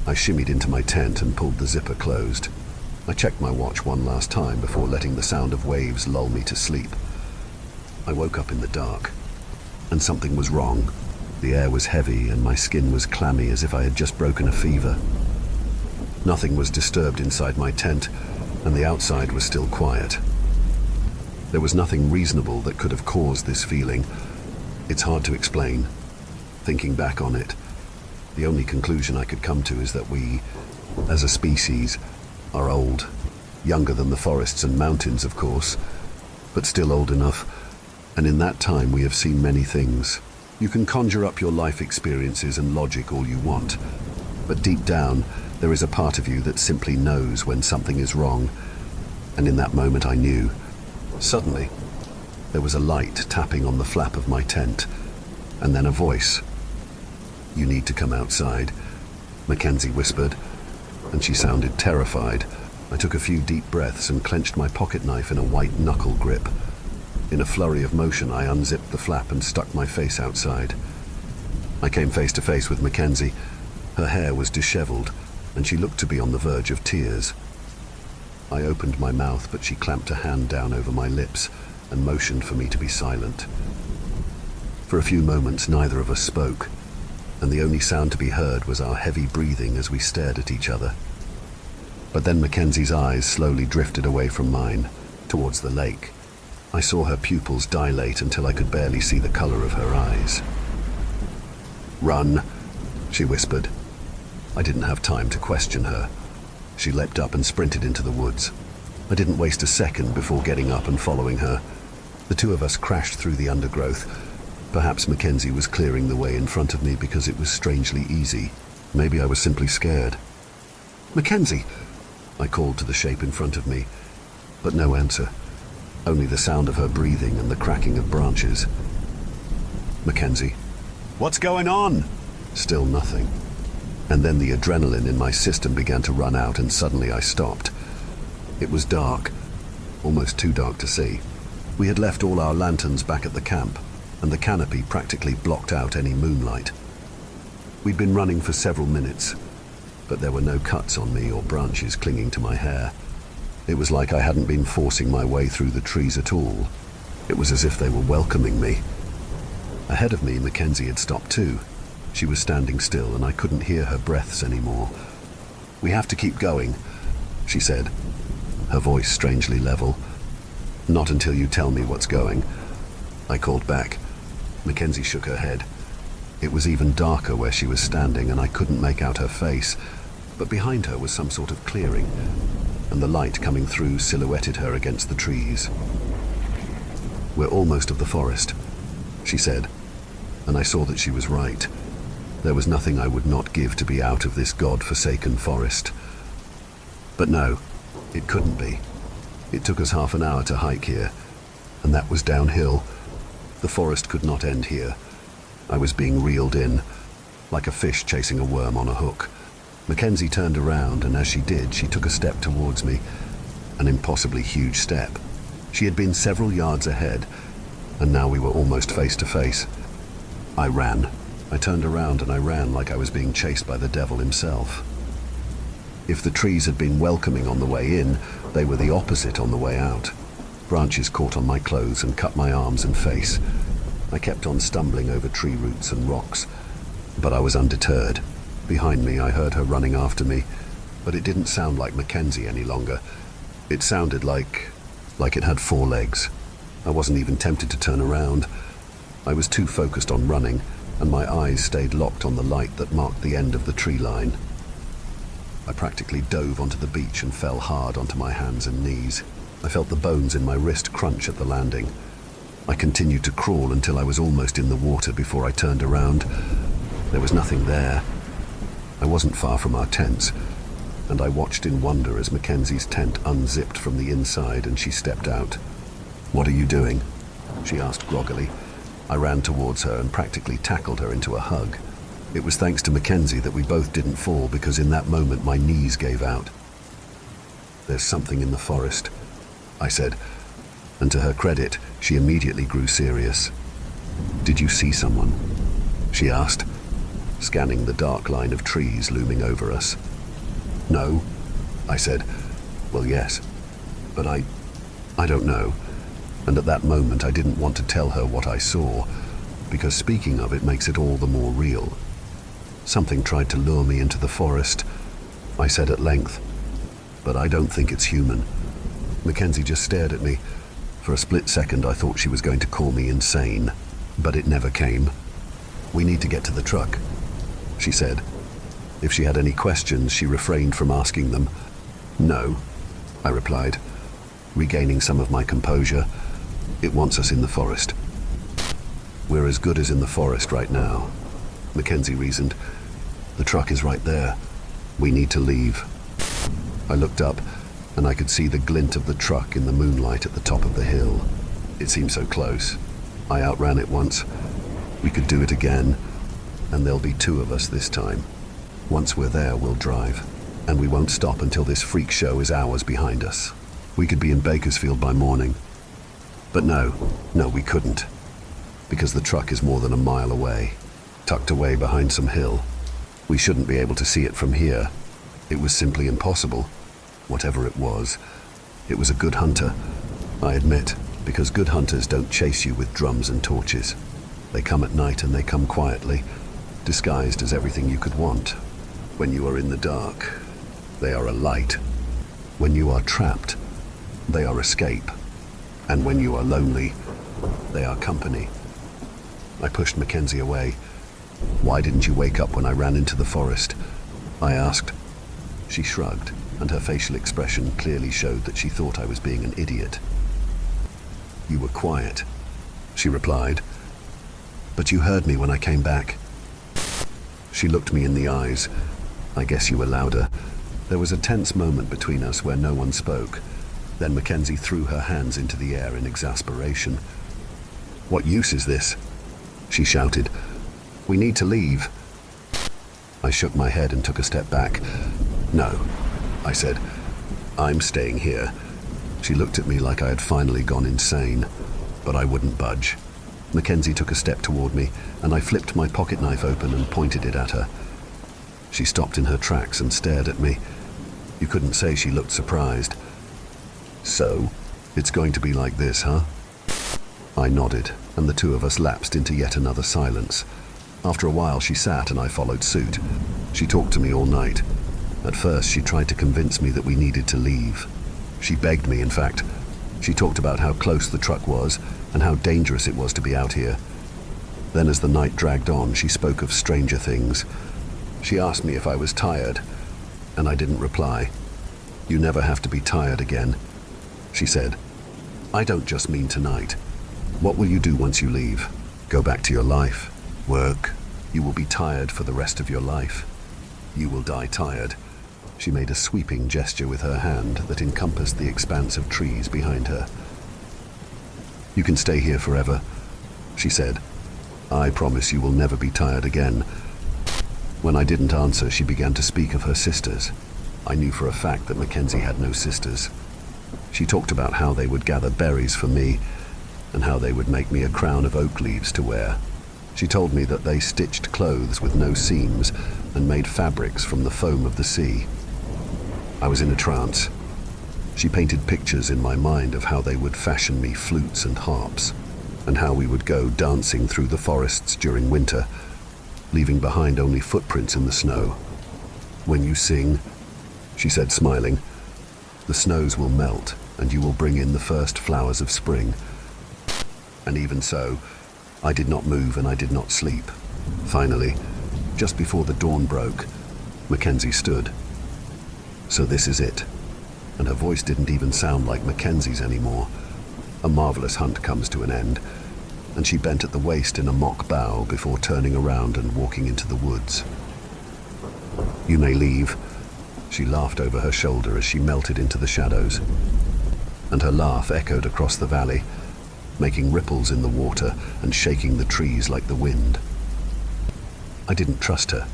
S1: I shimmied into my tent and pulled the zipper closed. I checked my watch one last time before letting the sound of waves lull me to sleep. I woke up in the dark, and something was wrong. The air was heavy and my skin was clammy as if I had just broken a fever. Nothing was disturbed inside my tent, and the outside was still quiet. There was nothing reasonable that could have caused this feeling. It's hard to explain. Thinking back on it, the only conclusion I could come to is that we, as a species, are old. Younger than the forests and mountains, of course, but still old enough. And in that time we have seen many things. You can conjure up your life experiences and logic all you want, but deep down, there is a part of you that simply knows when something is wrong. And in that moment I knew. Suddenly, There was a light tapping on the flap of my tent, and then a voice. "You need to come outside," Mackenzie whispered, and she sounded terrified. I took a few deep breaths and clenched my pocket knife in a white knuckle grip. In a flurry of motion, I unzipped the flap and stuck my face outside. I came face to face with Mackenzie. Her hair was disheveled, and she looked to be on the verge of tears. I opened my mouth, but she clamped a hand down over my lips and motioned for me to be silent. For a few moments, neither of us spoke, and the only sound to be heard was our heavy breathing as we stared at each other. But then Mackenzie's eyes slowly drifted away from mine, towards the lake. I saw her pupils dilate until I could barely see the color of her eyes. "Run," she whispered. I didn't have time to question her. She leapt up and sprinted into the woods. I didn't waste a second before getting up and following her. The two of us crashed through the undergrowth. Perhaps Mackenzie was clearing the way in front of me because it was strangely easy. Maybe I was simply scared. "Mackenzie!" I called to the shape in front of me, but no answer. Only the sound of her breathing and the cracking of branches. "Mackenzie." "What's going on?" Still nothing. And then the adrenaline in my system began to run out, and suddenly I stopped. It was dark, almost too dark to see. We had left all our lanterns back at the camp, and the canopy practically blocked out any moonlight. We'd been running for several minutes, but there were no cuts on me or branches clinging to my hair. It was like I hadn't been forcing my way through the trees at all. It was as if they were welcoming me. Ahead of me, Mackenzie had stopped too. She was standing still, and I couldn't hear her breaths anymore. "We have to keep going," she said, her voice strangely level. "Not until you tell me what's going," I called back. Mackenzie shook her head. It was even darker where she was standing, and I couldn't make out her face, but behind her was some sort of clearing, and the light coming through silhouetted her against the trees. "We're almost of the forest," she said, and I saw that she was right. There was nothing I would not give to be out of this god-forsaken forest. But no, it couldn't be. It took us half an hour to hike here, and that was downhill. The forest could not end here. I was being reeled in, like a fish chasing a worm on a hook. Mackenzie turned around, and as she did, she took a step towards me, an impossibly huge step. She had been several yards ahead, and now we were almost face to face. I ran. I turned around and I ran like I was being chased by the devil himself. If the trees had been welcoming on the way in, they were the opposite on the way out. Branches caught on my clothes and cut my arms and face. I kept on stumbling over tree roots and rocks, but I was undeterred. Behind me, I heard her running after me, but it didn't sound like Mackenzie any longer. It sounded like it had four legs. I wasn't even tempted to turn around. I was too focused on running, and my eyes stayed locked on the light that marked the end of the tree line. I practically dove onto the beach and fell hard onto my hands and knees. I felt the bones in my wrist crunch at the landing. I continued to crawl until I was almost in the water before I turned around. There was nothing there. I wasn't far from our tents, and I watched in wonder as Mackenzie's tent unzipped from the inside and she stepped out. "What are you doing?" she asked groggily. I ran towards her and practically tackled her into a hug. It was thanks to Mackenzie that we both didn't fall, because in that moment my knees gave out. "There's something in the forest," I said, and to her credit, she immediately grew serious. "Did you see someone?" she asked, scanning the dark line of trees looming over us. "No," I said. "Well, yes, but I don't know." And at that moment I didn't want to tell her what I saw, because speaking of it makes it all the more real. "Something tried to lure me into the forest," I said at length, "but I don't think it's human." Mackenzie just stared at me. For a split second I thought she was going to call me insane, but it never came. "We need to get to the truck," she said. If she had any questions, she refrained from asking them. "No," I replied, regaining some of my composure. "It wants us in the forest." "We're as good as in the forest right now," Mackenzie reasoned. "The truck is right there. We need to leave." I looked up, and I could see the glint of the truck in the moonlight at the top of the hill. It seemed so close. I outran it once. We could do it again, and there'll be two of us this time. Once we're there, we'll drive, and we won't stop until this freak show is hours behind us. We could be in Bakersfield by morning. But no, we couldn't, because the truck is more than a mile away, tucked away behind some hill. We shouldn't be able to see it from here. It was simply impossible. Whatever it was a good hunter, I admit, because good hunters don't chase you with drums and torches. They come at night and they come quietly, disguised as everything you could want. When you are in the dark, they are a light. When you are trapped, they are escape. And when you are lonely, they are company. I pushed Mackenzie away. "Why didn't you wake up when I ran into the forest?" I asked. She shrugged, and her facial expression clearly showed that she thought I was being an idiot. "You were quiet," she replied. "But you heard me when I came back." She looked me in the eyes. "I guess you were louder." There was a tense moment between us where no one spoke. Then Mackenzie threw her hands into the air in exasperation. "What use is this?" she shouted. "We need to leave." I shook my head and took a step back. "No," I said. "I'm staying here." She looked at me like I had finally gone insane, but I wouldn't budge. Mackenzie took a step toward me, and I flipped my pocket knife open and pointed it at her. She stopped in her tracks and stared at me. You couldn't say she looked surprised. "So, it's going to be like this, huh?" I nodded, and the two of us lapsed into yet another silence. After a while, she sat and I followed suit. She talked to me all night. At first, she tried to convince me that we needed to leave. She begged me, in fact. She talked about how close the truck was and how dangerous it was to be out here. Then, as the night dragged on, she spoke of stranger things. She asked me if I was tired, and I didn't reply. "You never have to be tired again," she said. "I don't just mean tonight. What will you do once you leave? Go back to your life? Work? You will be tired for the rest of your life. You will die tired." She made a sweeping gesture with her hand that encompassed the expanse of trees behind her. "You can stay here forever," she said. "I promise you will never be tired again." When I didn't answer, she began to speak of her sisters. I knew for a fact that Mackenzie had no sisters. She talked about how they would gather berries for me and how they would make me a crown of oak leaves to wear. She told me that they stitched clothes with no seams and made fabrics from the foam of the sea. I was in a trance. She painted pictures in my mind of how they would fashion me flutes and harps, and how we would go dancing through the forests during winter, leaving behind only footprints in the snow. "When you sing," she said, smiling, "the snows will melt and you will bring in the first flowers of spring." And even so, I did not move and I did not sleep. Finally, just before the dawn broke, Mackenzie stood. "So this is it." And her voice didn't even sound like Mackenzie's anymore. "A marvelous hunt comes to an end." And she bent at the waist in a mock bow before turning around and walking into the woods. "You may leave." She laughed over her shoulder as she melted into the shadows. And her laugh echoed across the valley, making ripples in the water and shaking the trees like the wind. I didn't trust her.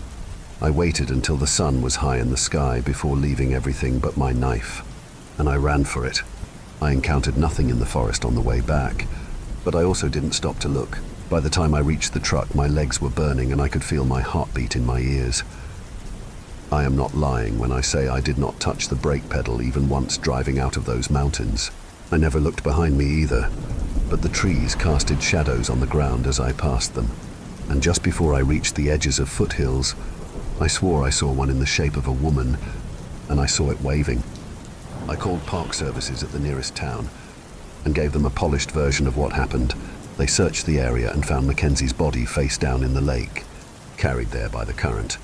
S1: I waited until the sun was high in the sky before leaving everything but my knife, and I ran for it. I encountered nothing in the forest on the way back, but I also didn't stop to look. By the time I reached the truck, my legs were burning and I could feel my heartbeat in my ears. I am not lying when I say I did not touch the brake pedal even once driving out of those mountains. I never looked behind me either, but the trees casted shadows on the ground as I passed them. And just before I reached the edges of foothills, I swore I saw one in the shape of a woman, and I saw it waving. I called park services at the nearest town and gave them a polished version of what happened. They searched the area and found Mackenzie's body face down in the lake, carried there by the current.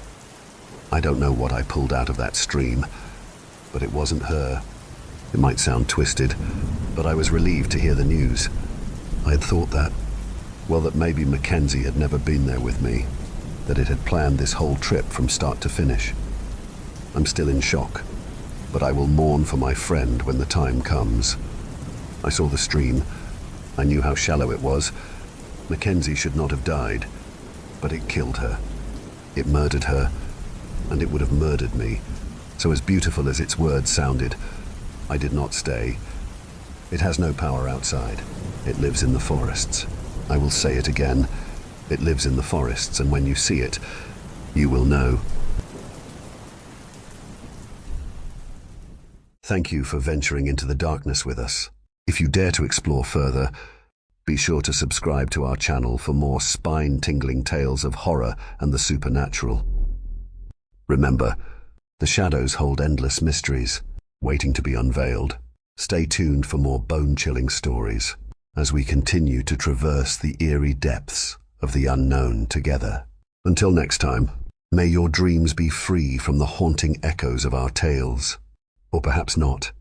S1: I don't know what I pulled out of that stream, but it wasn't her. It might sound twisted, but I was relieved to hear the news. I had thought that maybe Mackenzie had never been there with me, that it had planned this whole trip from start to finish. I'm still in shock, but I will mourn for my friend when the time comes. I saw the stream, I knew how shallow it was. Mackenzie should not have died, but it killed her. It murdered her, and it would have murdered me. So as beautiful as its words sounded, I did not stay. It has no power outside. It lives in the forests. I will say it again. It lives in the forests, and when you see it, you will know. Thank you for venturing into the darkness with us. If you dare to explore further, be sure to subscribe to our channel for more spine-tingling tales of horror and the supernatural. Remember, the shadows hold endless mysteries, waiting to be unveiled. Stay tuned for more bone-chilling stories as we continue to traverse the eerie depths of the unknown together. Until next time, may your dreams be free from the haunting echoes of our tales. Or perhaps not.